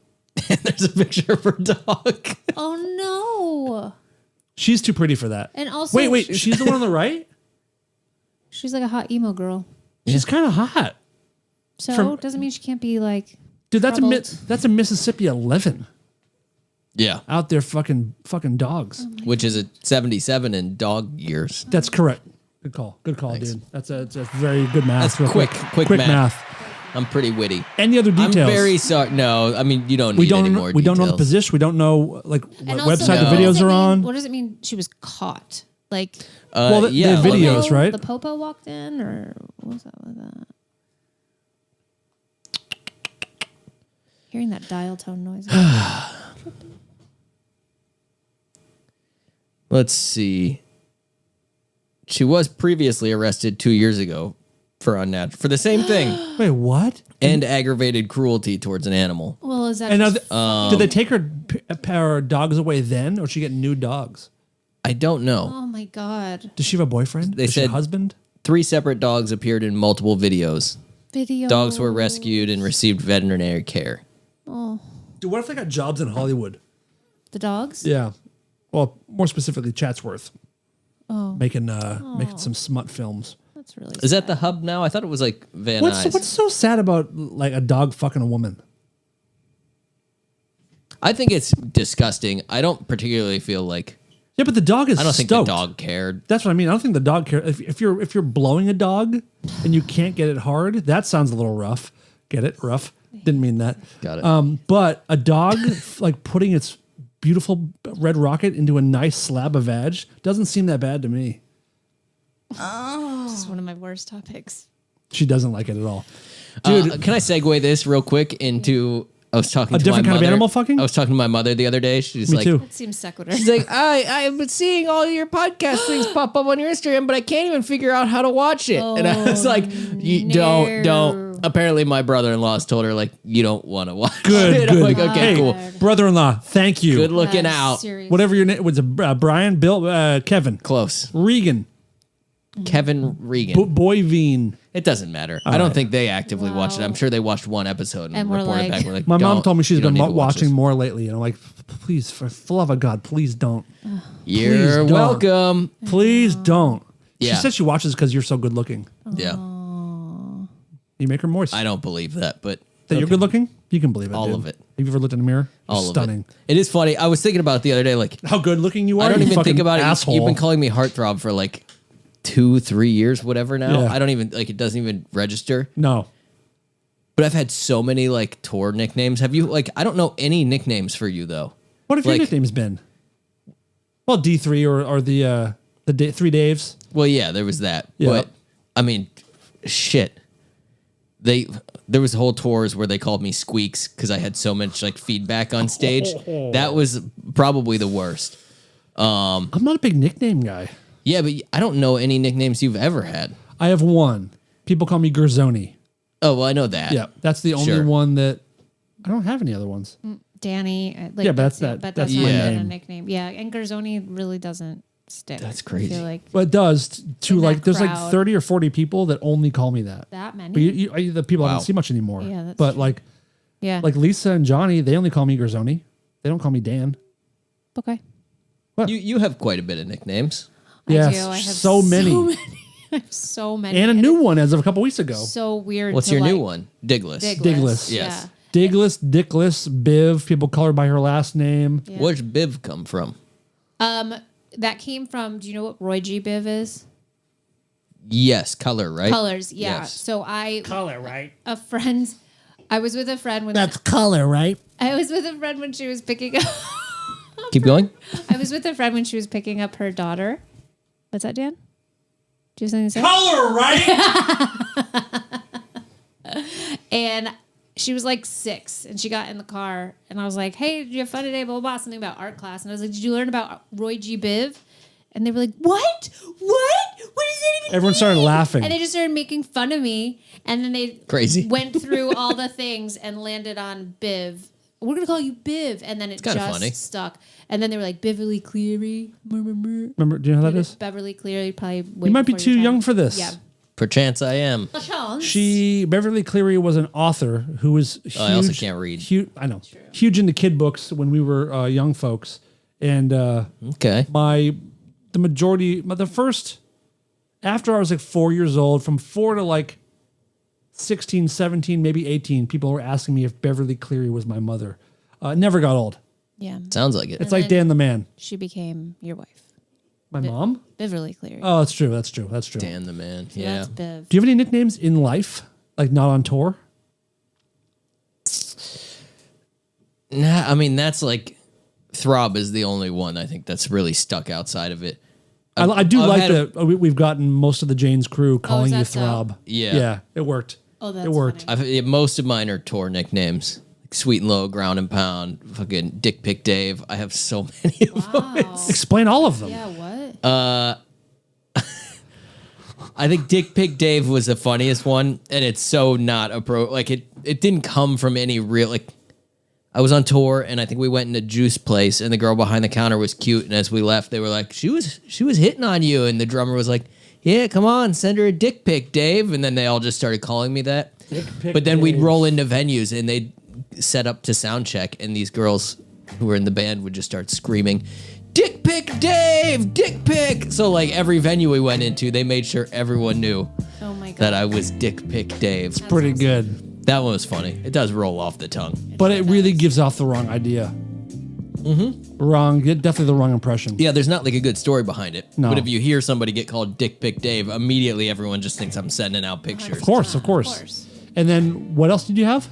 There's a picture of her dog. Oh no. She's too pretty for that. And also Wait, she's the one on the right? she's like a hot emo girl. She's kind of hot. So From- doesn't mean she can't be like Dude, that's troubled. that's a Mississippi 11 Yeah. out there fucking dogs. Which is a 77 in dog years. That's correct. Good call. Good call, dude. That's a very good math. That's real quick math. I'm pretty witty. Any other details? I'm very sorry. No, I mean, you don't need we don't any know, more we don't know the details. position. We don't know like what And also, website No. the videos what does it are mean- on. What does it mean she was caught? Like Well, the yeah, videos, Popo- right? The Popo walked in, or what was that with that? Hearing that dial tone noise. Let's see. She was previously arrested 2 years ago for the same thing Wait, what? and aggravated cruelty towards an animal. Well, is that And just did they take her dogs away then, or did she get new dogs? I don't know. oh my God. Does she have a boyfriend? They Does she have said- a husband? 3 separate dogs appeared in multiple videos. Video. Dogs were rescued and received veterinary care. Dude, what if they got jobs in Hollywood? The dogs? Yeah. Well, more specifically, Chatsworth. Oh. Making some smut films. That's really Is that the hub now? I thought it was like Van Nuys. What's so sad about like a dog fucking a woman? I think it's disgusting. I don't particularly feel like Yeah, but the dog is I don't think stoked. the dog cared. That's what I mean. I don't think the dog cares. If you're blowing a dog and you can't get it hard, that sounds a little rough. Get it? Rough. Didn't mean that. Got it. But a dog like putting its beautiful red rocket into a nice slab of vag doesn't seem that bad to me. This is one of my worst topics. She doesn't like it at all. Dude, can I segue this real quick into? I was talking A to different my kind of mother. animal fucking? I was talking to my mother the other day. She's Me like, too. That seems sequitur. she's like, I've been seeing all your podcast things pop up on your Instagram, but I can't even figure out how to watch it. And I was like, you don't. Apparently, my brother-in-law's told her like, you don't want to watch Good, it. good. I'm like, okay, Hey, cool. brother-in-law, thank you. Good looking out. Serious. Whatever your name was, Brian, Bill, Kevin, Close. Regan, Kevin Regan. Boyveen. It doesn't matter. I don't think they actively watched it. I'm sure they watched one episode and we're reported like- back. We're like, My mom "Don't- told me she's you don't been need to watch watching this." more lately, and I'm like, please, for the love of God, please don't. You're don't. welcome. Please don't. Yeah. She said she watches because you're so good looking. Yeah, You make her moist. I don't believe that, but That you're okay. good looking? You can believe it. All dude. of it. Have you ever looked in a mirror? You're All stunning. of it. It is funny. I was thinking about it the other day. Like, How good looking you are. I don't you even think fucking about asshole. it. You've been calling me heartthrob for like 2-3 years, whatever. Now Yeah. I don't even like. It doesn't even register. No. But I've had so many like tour nicknames. Have you like? I don't know any nicknames for you though. What have your Like- nicknames been? Well, D3 or the 3 Daves. Well, yeah, there was that. Yeah. But I mean, shit. There was whole tours where they called me Squeaks because I had so much like feedback on stage. That was probably the worst. I'm not a big nickname guy. Yeah, but I don't know any nicknames you've ever had. I have one. People call me Gerzoni. Oh, well, I know that. Yeah, that's the only Sure. one that I don't have any other ones. Danny. Like, Yeah, but that's but that- that's that's my not even name. a nickname. Yeah, and Garzoni really doesn't stick. That's I crazy. feel like But it does to In like that there's like crowd. 30 or 40 people that only call me that. that many. But the people I Wow. don't see much anymore. Yeah, that's but true. like yeah. Lisa and Johnny, they only call me Gerzoni. They don't call me Dan. okay. You have quite a bit of nicknames. Yes, I do. I have so many. I have so many. And a new one as of a couple weeks ago. So weird. What's to, your new like, one? Digless. Digless. Yes. Digless, Dickless, Biv. People call her by her last name. Yeah. Where's Biv come from? That came from. Do you know what Roy G. Biv is? Yes, color, right? Colors. Yeah. Yes. So Color, right? a friend. I was with a friend when color, right? I was with a friend when she was picking up. Keep going. I was with a friend when she was picking up her daughter. What's that, Dan? Do you have something to say? Color, right? And she was like 6, and she got in the car, and I was like, "Hey, did you have fun today?" Blah blah blah. Something about art class, and I was like, "Did you learn about Roy G. Biv?" And they were like, "What? What does that even?" Everyone started laughing. And they just started making fun of me, and then they Crazy. went through all the things and landed on Biv. We're gonna call you Biv, and then it kinda just funny. stuck. And then they were like Beverly Cleary. Remember, do you know who that is? Beverly Cleary, probably. You might be too young for this. Yeah. Perchance I am. A chance. Beverly Cleary was an author who was huge. I also can't read. I know. Huge into kid books when we were young folks. And Okay. the first, after I was like 4 years old, from 4 to like 16, 17, maybe 18, people were asking me if Beverly Cleary was my mother. It never got old. Yeah. Sounds like it. It's like Dan the Man. She became your wife, My mom? Beverly Cleary. Oh, that's true. That's true. That's true. Dan the man. So Yeah. That's Biv. Do you have any nicknames in life? Like not on tour? Nah, I mean that's like Throb is the only one I think that's really stuck outside of it. I do I've like had that we've gotten most of the Jane's crew calling you that so? Throb. Yeah. Yeah, it worked. Oh, that's it worked. funny. Most of mine are tour nicknames. Like Sweet and Low, Ground and Pound, fucking Dick Pick Dave. I have so many of them. Wow. Explain all of them. Yeah. What? I think Dick Pic Dave was the funniest one, and it's so not like it didn't come from any real like. I was on tour, and I think we went in a juice place, and the girl behind the counter was cute, and as we left, they were like, she was hitting on you, and the drummer was like, yeah, come on, send her a dick pic, Dave, and then they all just started calling me that. But then we'd roll into venues, and they'd set up to sound check, and these girls who were in the band would just start screaming, Dick Pic Dave, Dick Pic. So like every venue we went into, they made sure everyone knew that I was Dick Pic Dave. It's pretty good. That one was funny. It does roll off the tongue. But it really gives off the wrong idea. Wrong. Definitely the wrong impression. Yeah, there's not like a good story behind it. No. But if you hear somebody get called Dick Pic Dave, immediately everyone just thinks I'm sending out pictures. Of course. And then what else did you have?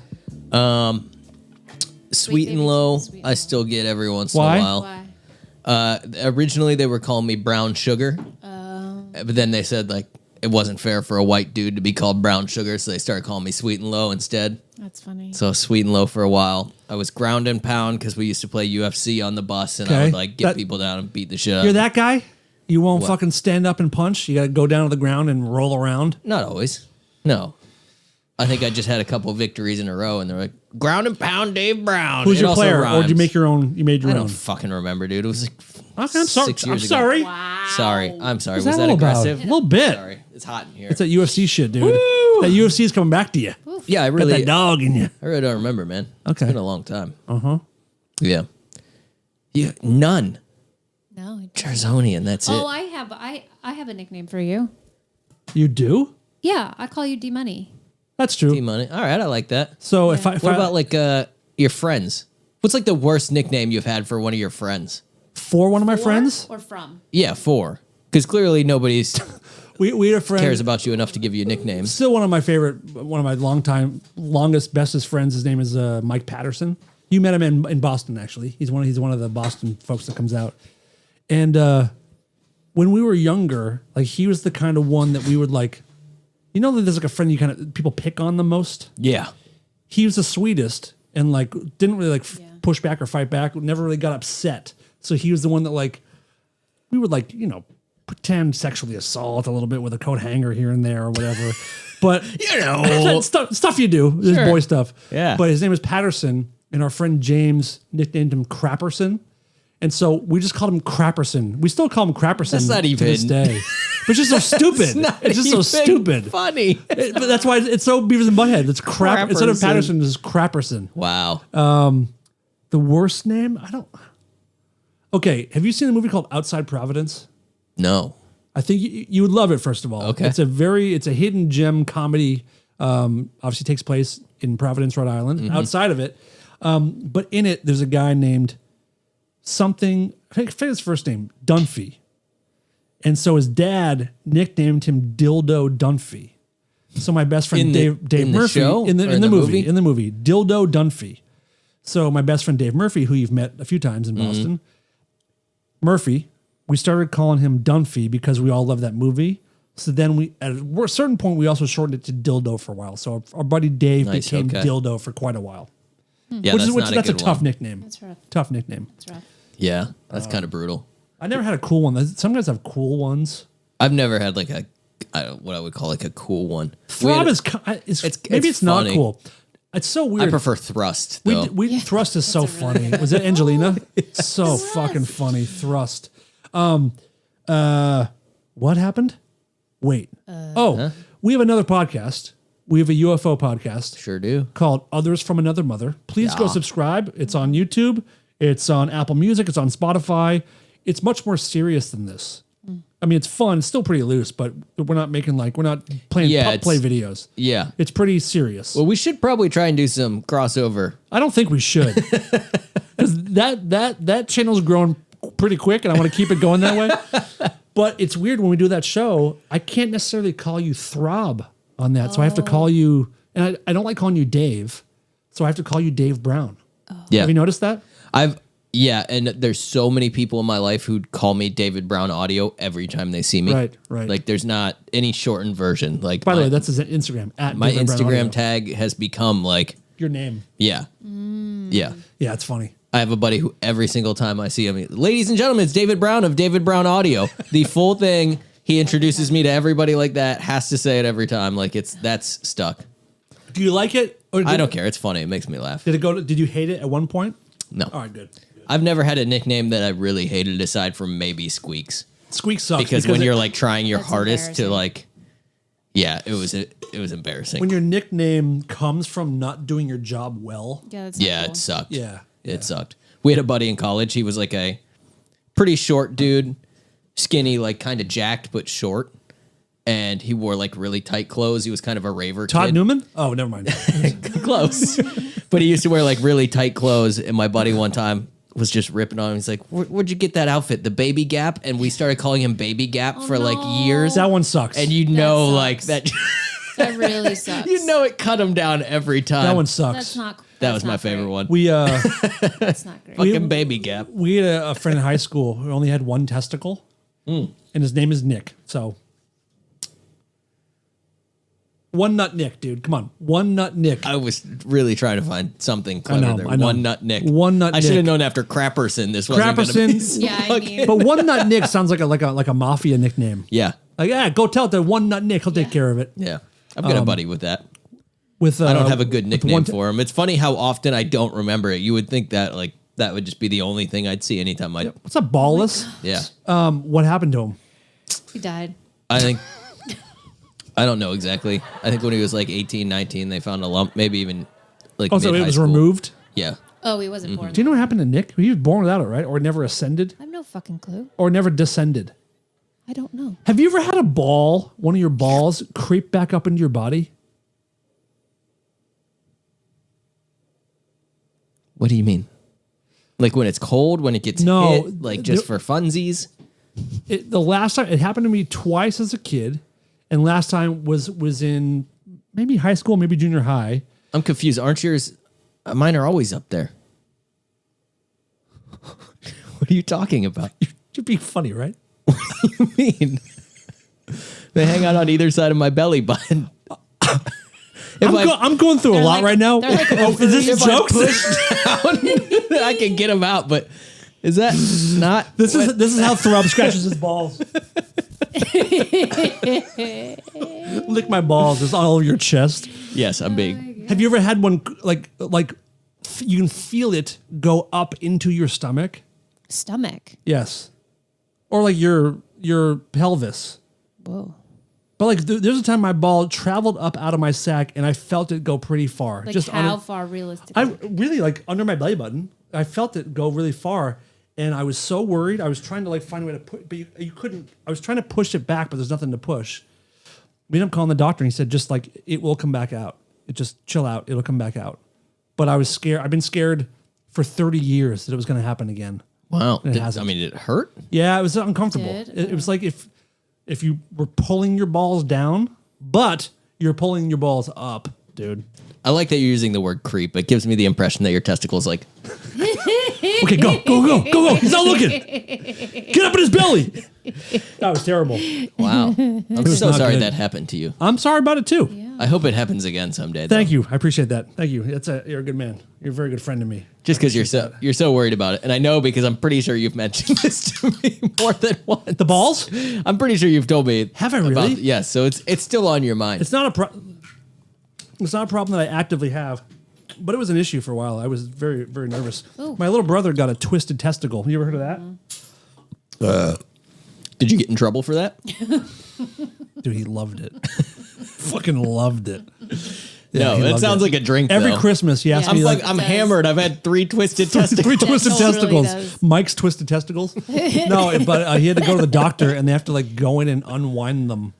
Sweet and Low, I still get every once in a while. Why? Originally, they were calling me Brown Sugar. But then they said, like, it wasn't fair for a white dude to be called Brown Sugar, so they started calling me Sweet and Low instead. That's funny. So Sweet and Low for a while. I was Ground and Pound because we used to play UFC on the bus, and I would, like, get people down and beat the shit out You're of them. that guy? You won't fucking stand up and punch? You got to go down to the ground and roll around? Not always. No. I think I just had a couple victories in a row, and they're like, Ground and Pound Dave Brown. Who's It your also player? Or rhymes. did you make your own? You made your I own? don't fucking remember, dude. It was like Okay, I'm sorry. 6 years I'm ago. sorry. Wow. Sorry. I'm sorry. What's Was that all about? aggressive? A little bit. Sorry. It's hot in here. It's that UFC shit, dude. That UFC is coming back to you. Yeah, I Got really, that dog in you. I really don't remember, man. Okay. It's been a long time. Uh-huh. Yeah. Yeah. None. No. Charzonian. That's Oh, it. I have a nickname for you. You do? Yeah, I call you D Money. That's true. T-Money. All right. I like that. So if What about like your friends? What's like the worst nickname you've had for one of your friends? for one of my friends, Or from? Yeah, for. Because clearly nobody's we had a friend cares about you enough to give you nicknames. still one of my longest, bestest friends. His name is Mike Patterson. You met him in Boston, actually. He's one of the Boston folks that comes out. And when we were younger, like he was the kind of one that we would like. You know that there's like a friend people pick on the most. Yeah. He was the sweetest and like didn't really like push back or fight back. Never really got upset. So he was the one that like we would like pretend sexually assault a little bit with a coat hanger here and there or whatever. But stuff you do, this boy stuff. Yeah. But his name is Patterson, and our friend James nicknamed him Crapperson. And so we just called him Crapperson. We still call him Crapperson That's not to this even- day. But it's just so stupid. It's just so stupid. Funny. But that's why it's so Beavis and Butthead. It's crap. Instead of Crapperson. Patterson, it's Crapperson. Wow. The worst name? I don't. Okay, have you seen a movie called Outside Providence? No. I think you would love it. First of all, Okay. it's a hidden gem comedy. Obviously takes place in Providence, Rhode Island. Mm-hmm. Outside of it, but in it, there's a guy named something. I think his first name Dunphy, and so his dad nicknamed him Dildo Dunphy. So my best friend Dave in the Murphy show? in Or the movie Dildo Dunphy. So my best friend Dave Murphy, who you've met a few times in Boston, Murphy, we started calling him Dunphy because we all love that movie. So then at a certain point, we also shortened it to Dildo for a while. So our buddy Dave Nice, became okay. Dildo for quite a while. Yeah, That's a good tough one. nickname. That's rough. Tough nickname. That's rough. Yeah, that's kind of brutal. I never had a cool one. Some guys have cool ones. I've never had like what I would call like a cool one. Throb maybe it's not funny. cool. It's so weird. I prefer thrust though. Thrust is so funny. Was it Angelina? So fucking funny. Thrust. What happened? Wait. We have another podcast. We have a UFO podcast Sure do. called Others from Another Mother. Please go Yeah. subscribe. It's on YouTube. It's on Apple Music. It's on Spotify. It's much more serious than this. I mean, it's fun. It's still pretty loose, but we're not playing Yeah, play videos. Yeah. It's pretty serious. Well, we should probably try and do some crossover. I don't think we should. Because that channel's growing pretty quick, and I want to keep it going that way. But it's weird when we do that show, I can't necessarily call you Throb on that. So I have to call you, and I don't like calling you Dave, so I have to call you Dave Brown. Yeah. Have you noticed that? And there's so many people in my life who call me David Brown Audio every time they see me. Right. Like there's not any shortened version. Like By the way, that's his Instagram. At my David Brown Audio. Instagram tag has become like, Your name. yeah. Yeah. Yeah, it's funny. I have a buddy who every single time I see him, ladies and gentlemen, it's David Brown of David Brown Audio. The full thing. He introduces me to everybody like that, has to say it every time. Like that's stuck. Do you like it? Or I don't care. It's funny. It makes me laugh. Did you hate it at one point? No. All right, good. I've never had a nickname that I really hated aside from maybe Squeaks. Squeak sucks. Because when you're like trying your That's hardest to embarrassing. like, yeah, it was embarrassing. when your nickname comes from not doing your job well. Yeah, that's not Yeah, cool. it sucked. Yeah. It sucked. We had a buddy in college. He was like a pretty short dude, skinny, like kind of jacked, but short. And he wore like really tight clothes. He was kind of a raver Todd kid. Newman? Oh, never mind. Close. But he used to wear like really tight clothes. And my buddy one time was just ripping on him. He's like, where'd you get that outfit? The Baby Gap? And we started calling him Baby Gap for like years. That one sucks. And you know, like sucks. that, That really sucks. you know, it cut him down every time. that one sucks. That's not. That that's was my not favorite great. one. We That's not great. Fucking Baby Gap. we had a friend in high school who only had one testicle, and his name is Nick. So, one nut Nick, dude. Come on, one nut Nick. I was really trying to find something clever there. I know. One Nut Nick. One Nut I should have Nick. known after Crapperson this wasn't going to be. Crapperson. Yeah, I mean, But one nut Nick sounds like a mafia nickname. Yeah. Like, yeah, go tell it to one nut Nick. He'll take care of it. Yeah. I've got a buddy with that. With I don't have a good with nickname one for him. It's funny how often I don't remember it. You would think that like that would just be the only thing I'd see anytime I. What's up, Ballless? Yeah. What happened to him? he died. I think. I don't know exactly. I think when he was like 18, 19, they found a lump. Maybe even like. Oh, so it mid-high was school. removed. Yeah. Oh, he wasn't born. Do you know what happened to Nick? He was born without it, right? Or never ascended, I have no fucking clue. or never descended. I don't know. Have you ever had a ball, one of your balls, creep back up into your body? What do you mean? Like when it's cold, when it gets No, hit, like just for funsies. The last time it happened to me twice as a kid, and last time was in maybe high school, maybe junior high. I'm confused. Aren't yours? Mine are always up there. What are you talking about? You're being funny, right? You mean? They hang out on either side of my belly button. I'm going through a lot right now. They're like Is this if jokes? I push down, I can get them out. But is that not? This is how Throb scratches his balls. Lick my balls. It's all over your chest. Yes, I'm big. Have you ever had one like you can feel it go up into your stomach? Stomach. Yes, or like your pelvis. Whoa. But like there's a time my ball traveled up out of my sack and I felt it go pretty far. Like just how under, far realistically? I really like under my belly button. I felt it go really far, and I was so worried. I was trying to like find a way to put, but you couldn't. I was trying to push it back, but there's nothing to push. We ended up calling the doctor, and he said just like it will come back out. It just chill out. It'll come back out. But I was scared. I've been scared for 30 years that it was going to happen again. Wow. It hasn't. Did it hurt? Yeah, it was uncomfortable. It was like if you were pulling your balls down, but you're pulling your balls up, dude. I like that you're using the word creep. It gives me the impression that your testicles like. Okay, go. He's not looking. Get up in his belly. That was terrible. Wow. I'm so not sorry good. that happened to you. I'm sorry about it too. I hope it happens again someday. Thank you. I appreciate that. Thank you. You're a good man. You're a very good friend to me. Just because you're so worried about it, and I know because I'm pretty sure you've mentioned this to me more than once. The balls? I'm pretty sure you've told me. Have I really? Yes. So it's still on your mind. It's not a problem that I actively have, but it was an issue for a while. I was very, very nervous. Ooh. My little brother got a twisted testicle. You ever heard of that? Did you get in trouble for that? Dude, he loved it. Fucking loved it. No, he it loved sounds like a drink. Every though. Christmas, he asked Yeah. me I'm like, I'm Does. hammered. I've had 3 twisted testicles. 3 twisted totally testicles. does. Mike's twisted testicles. No, but he had to go to the doctor, and they have to like go in and unwind them.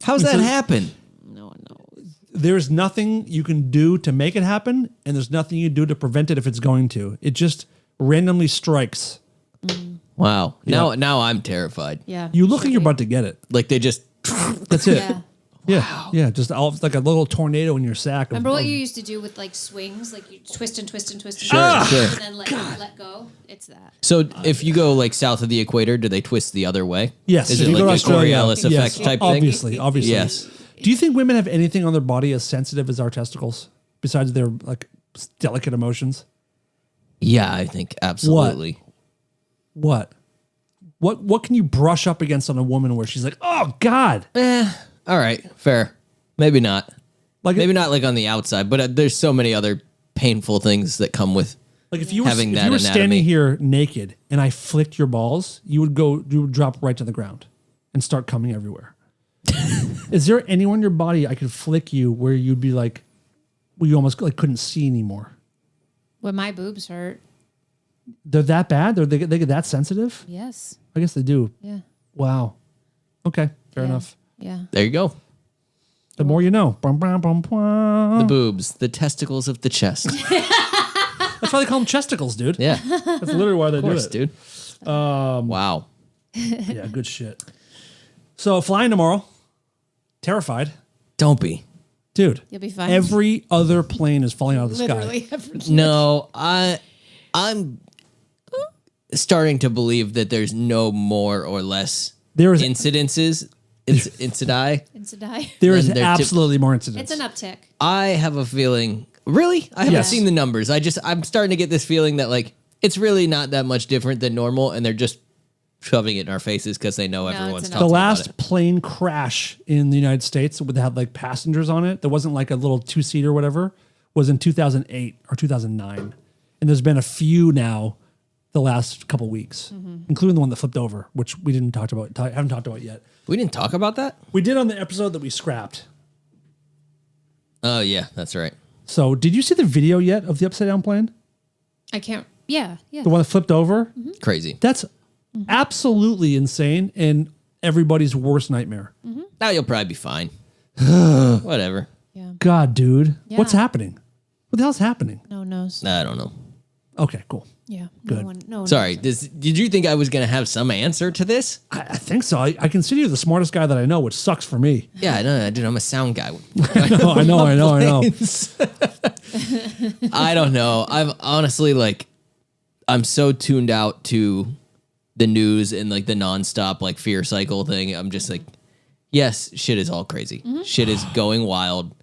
How's that happen? No one knows. There's nothing you can do to make it happen, and there's nothing you can do to prevent it if it's going to. It just randomly strikes. Wow. Now I'm terrified. Yeah. You look should like you're be. about to get it. Like they just. That's it. Yeah. Yeah. Just it's like a little tornado in your sack. Remember what you used to do with like swings? Like you twist and twist and twist and Sure, twist, sure. and then let go. It's that. So if you go like south of the equator, do they twist the other way? Yes. Is if it you go like to a Australia, Coriolis effect type thing? Obviously. Yes. Do you think women have anything on their body as sensitive as our testicles, besides their like delicate emotions? Yeah, I think absolutely. What? What can you brush up against on a woman where she's like, oh God? All right, fair. Maybe not. Like Maybe not like on the outside, but there's so many other painful things that come with Like if you were, having if that you were anatomy. standing here naked and I flicked your balls, you would drop right to the ground and start coming everywhere. Is there anyone in your body I could flick you where you'd be like, where you almost like couldn't see anymore? When my boobs hurt. They're that bad? They get that sensitive? Yes. I guess they do. Yeah. Wow. Okay, fair Yeah. enough. Yeah. There you go. The more you know. Bum, bum, bum, bum. The boobs, the testicles of the chest. That's why they call them chesticles, dude. Yeah, That's literally why they of course, do it. dude. Wow. Yeah, good shit. So flying tomorrow. Terrified. Don't be. Dude. You'll be fine. Every other plane is falling out of the sky. Literally every No, I'm starting to believe that there's no more or less There is incidents. Incidai. there is Then they're absolutely more incidents. It's an uptick. I have a feeling. Really? I haven't Yes. seen the numbers. I'm starting to get this feeling that like it's really not that much different than normal, and they're just shoving it in our faces because they know everyone's it's talking The about last it. plane crash in the United States that had like passengers on it, that wasn't like a little 2-seater or whatever, was in 2008 or 2009. And there's been a few now the last couple weeks, including the one that flipped over, which we haven't talked about yet. We didn't talk about that? We did on the episode that we scrapped. Oh yeah, that's right. So did you see the video yet of the upside down plane? I can't. Yeah. Yeah. The one that flipped over? Crazy. That's absolutely insane and everybody's worst nightmare. Now you'll probably be fine. Whatever. Yeah. God, dude. Yeah. What's happening? What the hell's happening? No one knows. I don't know. Okay, cool. Yeah. Good. No one Sorry. knows. Did you think I was gonna have some answer to this? I think so. I consider you the smartest guy that I know, which sucks for me. Yeah, I know, dude. I'm a sound guy. I know. I don't know. I'm honestly like, I'm so tuned out to the news and like the nonstop like fear cycle thing. I'm just like, yes, shit is all crazy. Shit is going wild.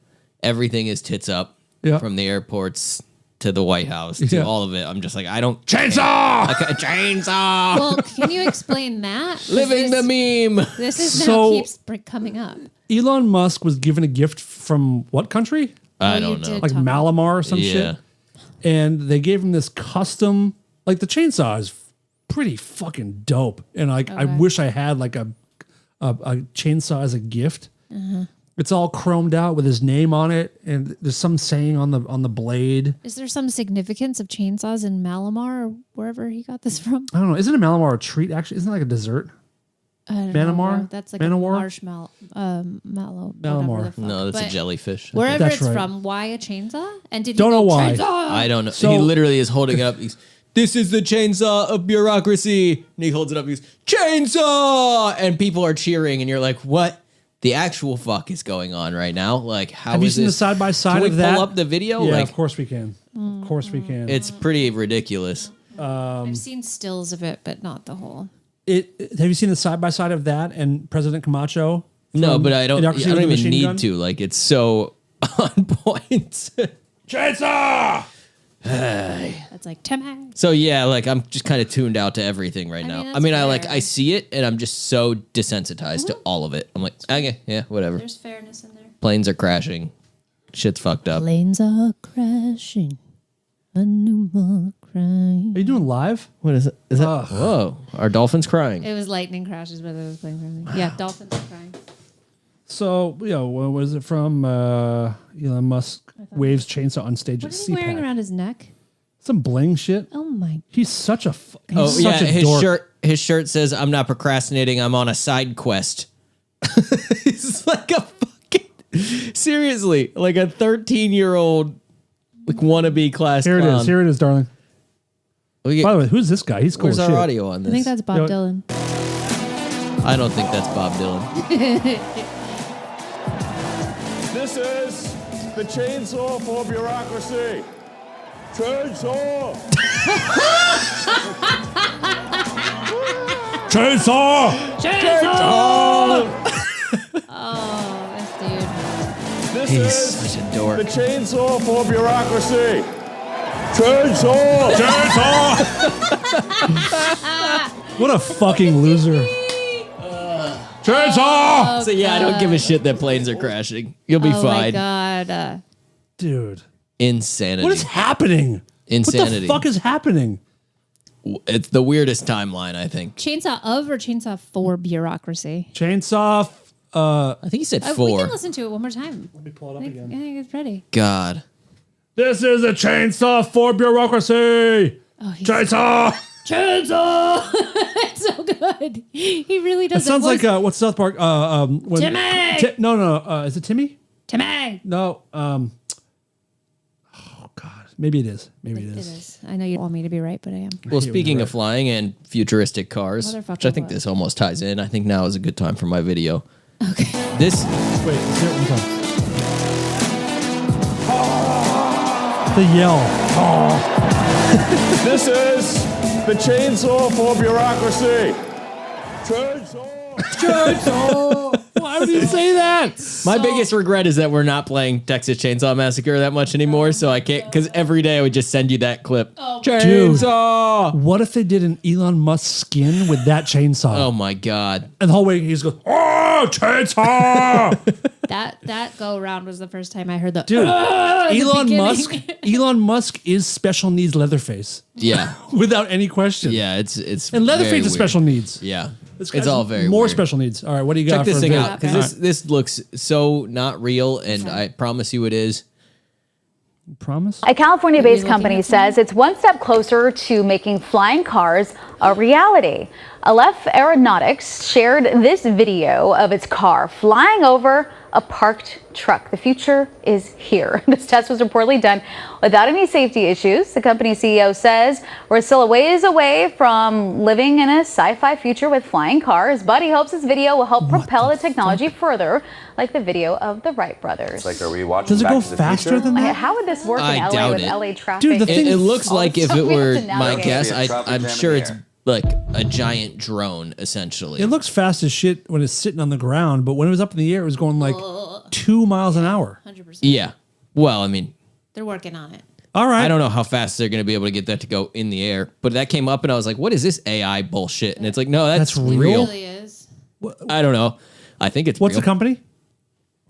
Everything is tits up. Yeah. From the airports to the White House to Yeah. all of it. I'm just like, I don't Chainsaw! chainsaw. Well, can you explain that? 'Cause Living the meme. This is So- now keeps coming up. Elon Musk was given a gift from what country? I Oh, you don't know. did. Like Talk about- Malamar or some Yeah. shit. And they gave him this custom, like the chainsaw is pretty fucking dope. And like I wish I had like a chainsaw as a gift. It's all chromed out with his name on it, and there's some saying on the blade. Is there some significance of chainsaws in Malamar or wherever he got this from? I don't know. Isn't a Malamar a treat? Actually, isn't it like a dessert? I don't Manowar? know. That's like Manowar? a marshmallow. Mallow. Malamar. whatever the fuck. No, that's a But jellyfish. Wherever That's it's right. from, why a chainsaw? And did Don't he know go, why. Chainsaw! I don't know. So- He literally is holding it up. This is the chainsaw of bureaucracy. And he holds it up. He goes, chainsaw! And people are cheering. And you're like, what the actual fuck is going on right now? Like, how Have you is seen the this? side by side Can we of that? pull up the video? Yeah, Like, of course we can. Of course we can. it's pretty ridiculous. I've seen stills of it, but not the whole. Have you seen the side by side of that and President Camacho? No, from but I don't Idiocracy with the even Machine need Gun? to. Like, it's so on point. Chainsaw! That's like Tim Hanks. So yeah, like I'm just kind of tuned out to everything right now. mean, I mean, that's I fair. see it and I'm just so desensitized to all of it. I'm like, okay, yeah, whatever. There's fairness in there. Planes are crashing. Shit's fucked up. Planes are crashing. A new more crying. Are you doing live? What is it? Is that? Ugh. Whoa, are dolphins crying? It was lightning crashes, but it was playing something. Yeah, dolphins are crying. So, what was it from? Elon Musk waves chainsaw on stage What at is he wearing CPAC. around his neck? Some bling shit. Oh my! He's such a he's Oh such yeah, a dork. his shirt says, "I'm not procrastinating. I'm on a side quest." He's like a fucking seriously, like a 13-year-old like wannabe class Here it clown. is. Here it is, darling. We get- By the way, who's this guy? He's cool where's as our shit. audio on I this? think that's Bob Yo- Dylan. I don't think that's Bob Dylan. This is the chainsaw for bureaucracy. Chainsaw! Chainsaw! Oh, this dude. This He's is such a the dork. chainsaw for bureaucracy. Chainsaw! What a fucking loser. Chainsaw! So yeah, I don't give a shit that planes are crashing. You'll be Oh my fine. god. Dude. Insanity. What is happening? Insanity. What the fuck is happening? It's the weirdest timeline, I think. Chainsaw of or chainsaw for bureaucracy? Chainsaw. I think he said We 4. can listen to it one more time. Let me pull it up I again. think it's ready. God. This is a chainsaw for bureaucracy. Chainsaw. Chainsaw! It's so good. He really does. It sounds like what's South Park? When Timmy! No. Is it Timmy? Timmy. No. Oh God. Maybe it is. Maybe It is. I know you want me to be right, but I am. Well, speaking of flying and futuristic cars, Motherfucker, which I think what? this almost ties in, I think now is a good time for my video. Okay. This, Wait. Let's hear it one time. The yell. This is the chainsaw for bureaucracy. Chainsaw. Why would you say that? my biggest regret is that we're not playing Texas Chainsaw Massacre that much anymore, so I can't, because every day I would just send you that clip. Chainsaw! What if they did an Elon Musk skin with that chainsaw? Oh my God. And the whole way he's going, oh, chainsaw! That go around was the first time I heard the Dude, the Elon beginning. Musk. Elon Musk is special needs Leatherface, Yeah. without any question. Yeah, it's And Leatherface very is weird. special needs. Yeah. This It's guy's all very more weird. special needs. All right, what do you got? Check this for a thing vid? out, because this looks so not real, and I promise you it is. Promise. A California-based Are you company looking at says it's one step closer to making flying cars a reality. Aleph Aeronautics shared this video of its car flying over a parked truck. The future is here. This test was reportedly done without any safety issues. The company CEO says we're still a ways away from living in a sci-fi future with flying cars, but he hopes this video will help propel the technology further, like the video of the Wright brothers. Like, are we watching Does it Back go to the faster Future? than that? How would this work I in LA doubt with it. LA traffic? Dude, the thing- It looks like if it were to my navigate. guess, Be a traffic I'm jam sure in it's the air. like a giant drone, essentially. It looks fast as shit when it's sitting on the ground, but when it was up in the air, it was going like 2 miles an hour. 100%. Yeah. Well, I mean, They're working on it. All right. I don't know how fast they're going to be able to get that to go in the air, but that came up and I was like, what is this AI bullshit? And it's like, no, that's, That's real? real. It really is. I don't know. I think it's What's real. the company?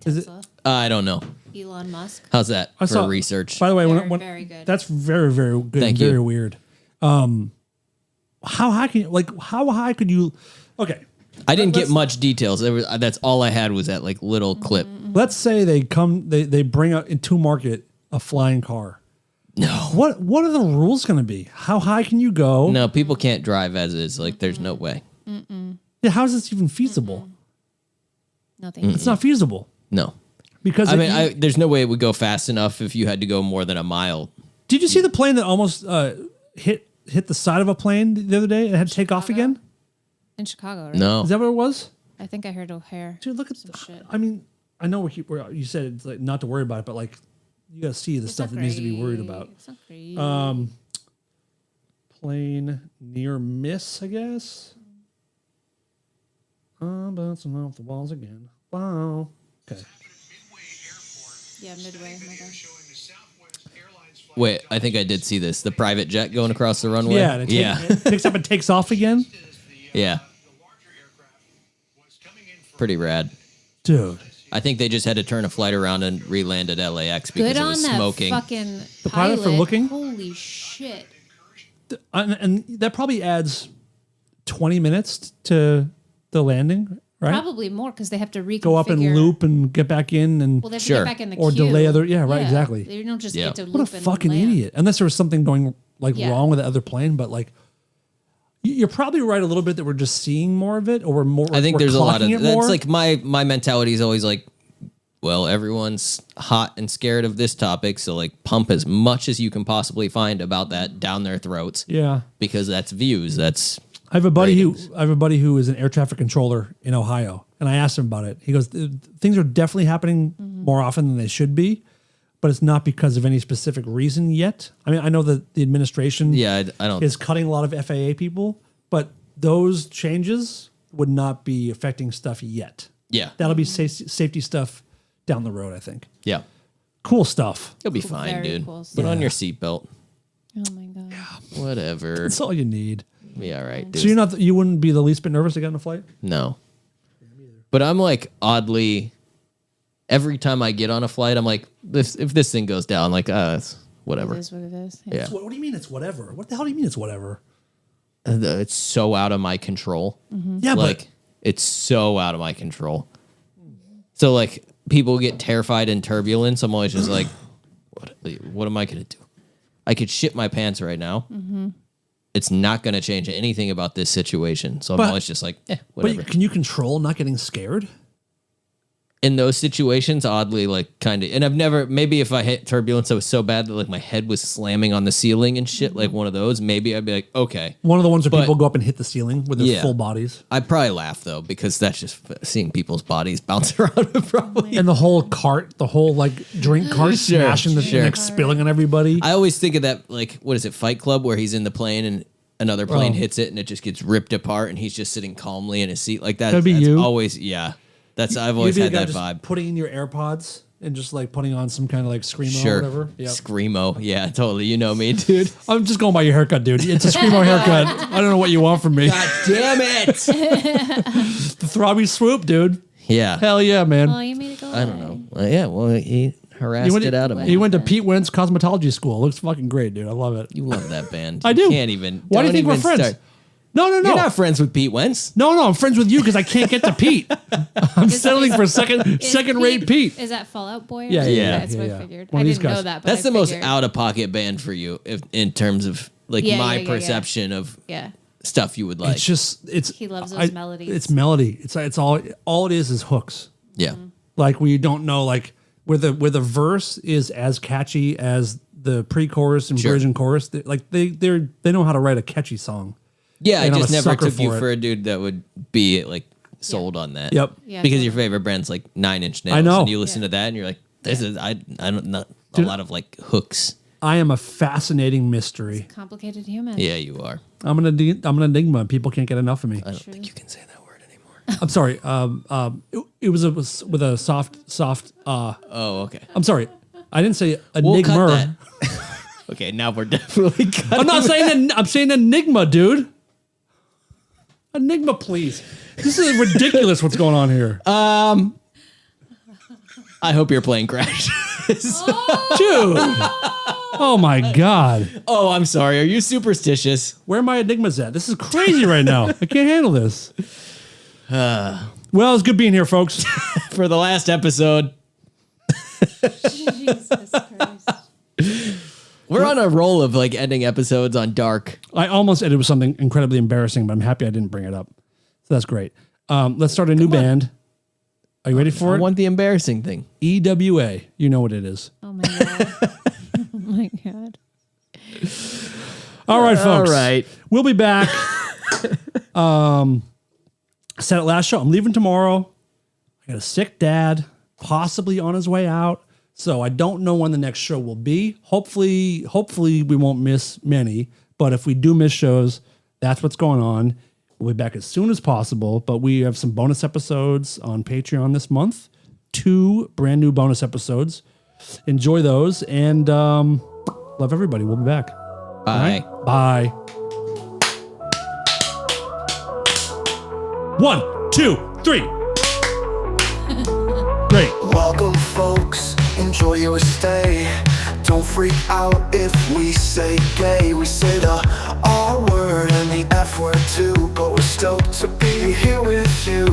Is it? Tesla. I don't know. Elon Musk. How's that I for saw research? By the way, Very, when, very good. That's very, very good. Thank very you. weird. How high can you, like? How high could you? Okay, I didn't get much details. That's all I had was that like little clip. let's say they bring out into market a flying car. No. What are the rules going to be? How high can you go? No, people can't drive as is. Like, there's no way. Yeah, how is this even feasible? Nothing. It's not feasible No. because I mean, there's no way it would go fast enough if you had to go more than a mile. did you see the plane that almost hit the side of a plane the other day and had to take off again? In Chicago, right? No. Is that what it was? I think I heard O'Hare. Dude, look at Some shit. I mean, I know you said it's like not to worry about it, but like you got to see the stuff that needs to be worried about. It's not great. Plane near miss, I guess. Bouncing off the walls again. Wow. Okay. Yeah, Midway. Oh my gosh. Wait, I think I did see this. The private jet going across the runway. Yeah, and it picks up and takes off again. Yeah. Pretty rad. Dude. I think they just had to turn a flight around and re-land at LAX because Good it on was that smoking. fucking The pilot for looking? Holy shit. And that probably adds 20 minutes to the landing, right? Probably more because they have to reconfigure. Go up and loop and get back in and Well, they have to Sure. get back in the or queue. delay other. Yeah, right. Exactly. They don't just Yeah. get to loop What a and fucking land. idiot! Unless there was something going like Yeah. wrong with the other plane, but like you're probably right a little bit that we're just seeing more of it, or we're more. I think we're there's a lot of clocking it that's more. like my mentality is always like, well, everyone's hot and scared of this topic, so like pump as much as you can possibly find about that down their throats Yeah, because that's views. That's I have a buddy ratings. who is an air traffic controller in Ohio, and I asked him about it. He goes, "Things are definitely happening more often than they should be, but it's not because of any specific reason yet." I mean, I know that the administration I don't. is cutting a lot of FAA people, but those changes would not be affecting stuff yet. Yeah, That'll be safety stuff down the road, I think. yeah, Cool stuff. you'll be fine, Very dude. cool Put stuff. on your seatbelt. Oh my god. Whatever. That's all you need. be all right. So you wouldn't be the least bit nervous to get on a flight? No. But I'm like oddly, every time I get on a flight, I'm like, if this thing goes down, like, it's whatever. It is what it is. Yeah. What do you mean it's whatever? What the hell do you mean it's whatever? It's so out of my control. Yeah, Like, it's so out of my control. So, like, people get terrified in turbulence. I'm always just like, what am I going to do? I could shit my pants right now. It's not going to change anything about this situation. So I'm always just like, whatever. But can you control not getting scared? In those situations, oddly, like, kind of, and I've never, maybe if I hit turbulence that was so bad that like my head was slamming on the ceiling and shit, like one of those, maybe I'd be like, okay. One of the ones where people go up and hit the ceiling with their full bodies. I'd probably laugh though, because that's just seeing people's bodies bounce around probably. And the whole cart, the whole like drink cart smashing and like spilling on everybody. I always think of that, like, what is it, Fight Club, where he's in the plane and another plane hits it and it just gets ripped apart and he's just sitting calmly in his seat like that. That'd be that's you. Always, I've always had that just vibe. Putting in your AirPods and just like putting on some kind of like screamo Sure. or whatever. Yeah. Screamo. Yeah, totally. You know me, dude. I'm just going by your haircut, dude. It's a screamo haircut. I don't know what you want from me. God damn it. The throbby swoop, dude. Yeah. Hell yeah, man. Oh, you made it go I don't know. Well, he harassed it out of me. He went to Pete Wentz Cosmetology School. Looks fucking great, dude. I love it. You love that band. I do. You can't even. Why do you don't think we're even friends? start. No. You're not friends with Pete Wentz. No, I'm friends with you because I can't get to Pete. I'm settling for second-rate Pete. Is that Fall Out Boy? Or Yeah. something? Yeah. That's what Yeah. I figured. One I of these didn't know guys. that. But That's I the most figured. out-of-pocket band for you, in terms of like my perception of stuff you would like. It's just He loves those melodies. It's melody. It's all it is hooks. Yeah. Like where you don't know like where the verse is as catchy as the pre-chorus and bridge and chorus. They know how to write a catchy song. Yeah, I And I'm just a never sucker took you for it. for a dude that would be like sold on that. Yep. Yeah, because totally. your favorite brand's like 9 Inch Nails. I know. And you listen to that and you're like, this is I don't not a lot of like hooks. I am a fascinating mystery. Complicated human. Yeah, you are. I'm an enigma. People can't get enough of me. I don't think you can say that word anymore. I'm sorry. It was with a soft. Oh, okay. I'm sorry. I didn't say We'll cut enigma. that. Okay, now we're definitely cutting. I'm not saying that. I'm saying enigma, dude. Enigma, please. This is ridiculous. What's going on here, I hope you're playing Crash. dude? Oh my god. Oh, I'm sorry. Are you superstitious? Where are my enigmas at? This is crazy right now. I can't handle this. Well, it's good being here, folks. For the last episode, Jesus Christ. we're on a roll of like ending episodes on dark. I almost ended with something incredibly embarrassing, but I'm happy I didn't bring it up. So that's great. Let's start a new band. Are you ready for I it? want the embarrassing thing. EWA. You know what it is. Oh my god. Oh my god. All right, folks. All right. We'll be back. Said it last show. I'm leaving tomorrow. I got a sick dad, possibly on his way out. So I don't know when the next show will be. Hopefully we won't miss many. But if we do miss shows, that's what's going on. We'll be back as soon as possible. But we have some bonus episodes on Patreon this month. 2 brand new bonus episodes. Enjoy those. And love everybody. We'll be back. Bye. All right? Bye. 1, 2, 3. Great. Welcome, folks. Enjoy your stay. Don't freak out if we say gay. We say the R word and the F word too, but we're stoked to be here with you.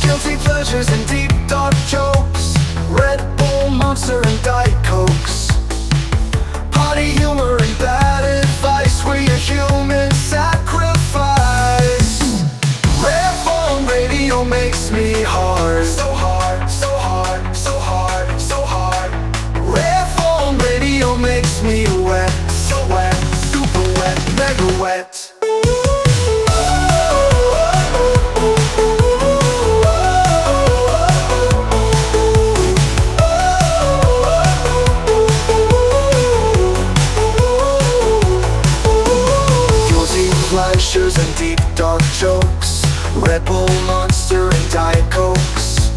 Guilty pleasures and deep dark jokes, Red Bull, Monster and Diet Cokes, potty humor and bad advice. We're your human sacrifice. Red Bull Radio makes me hard. So hard, so hard, so hard, so hard. Red Bull Radio makes me wet. So wet, super wet, mega wet. Pleasures and deep dark jokes, Red Bull, Monster and Diet Cokes,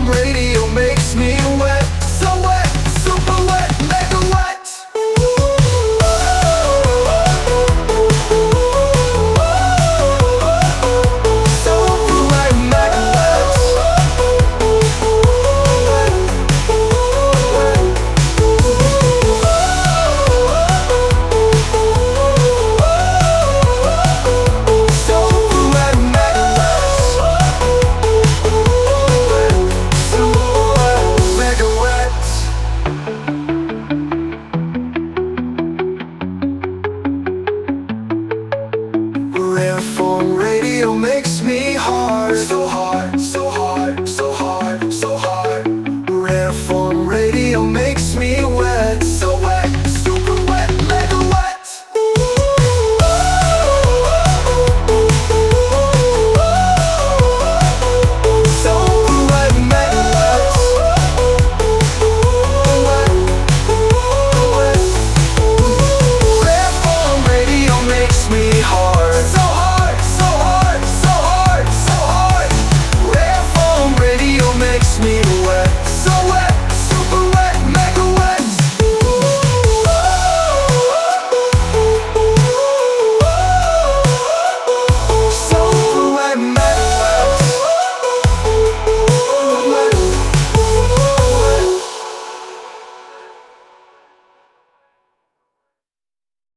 FM radio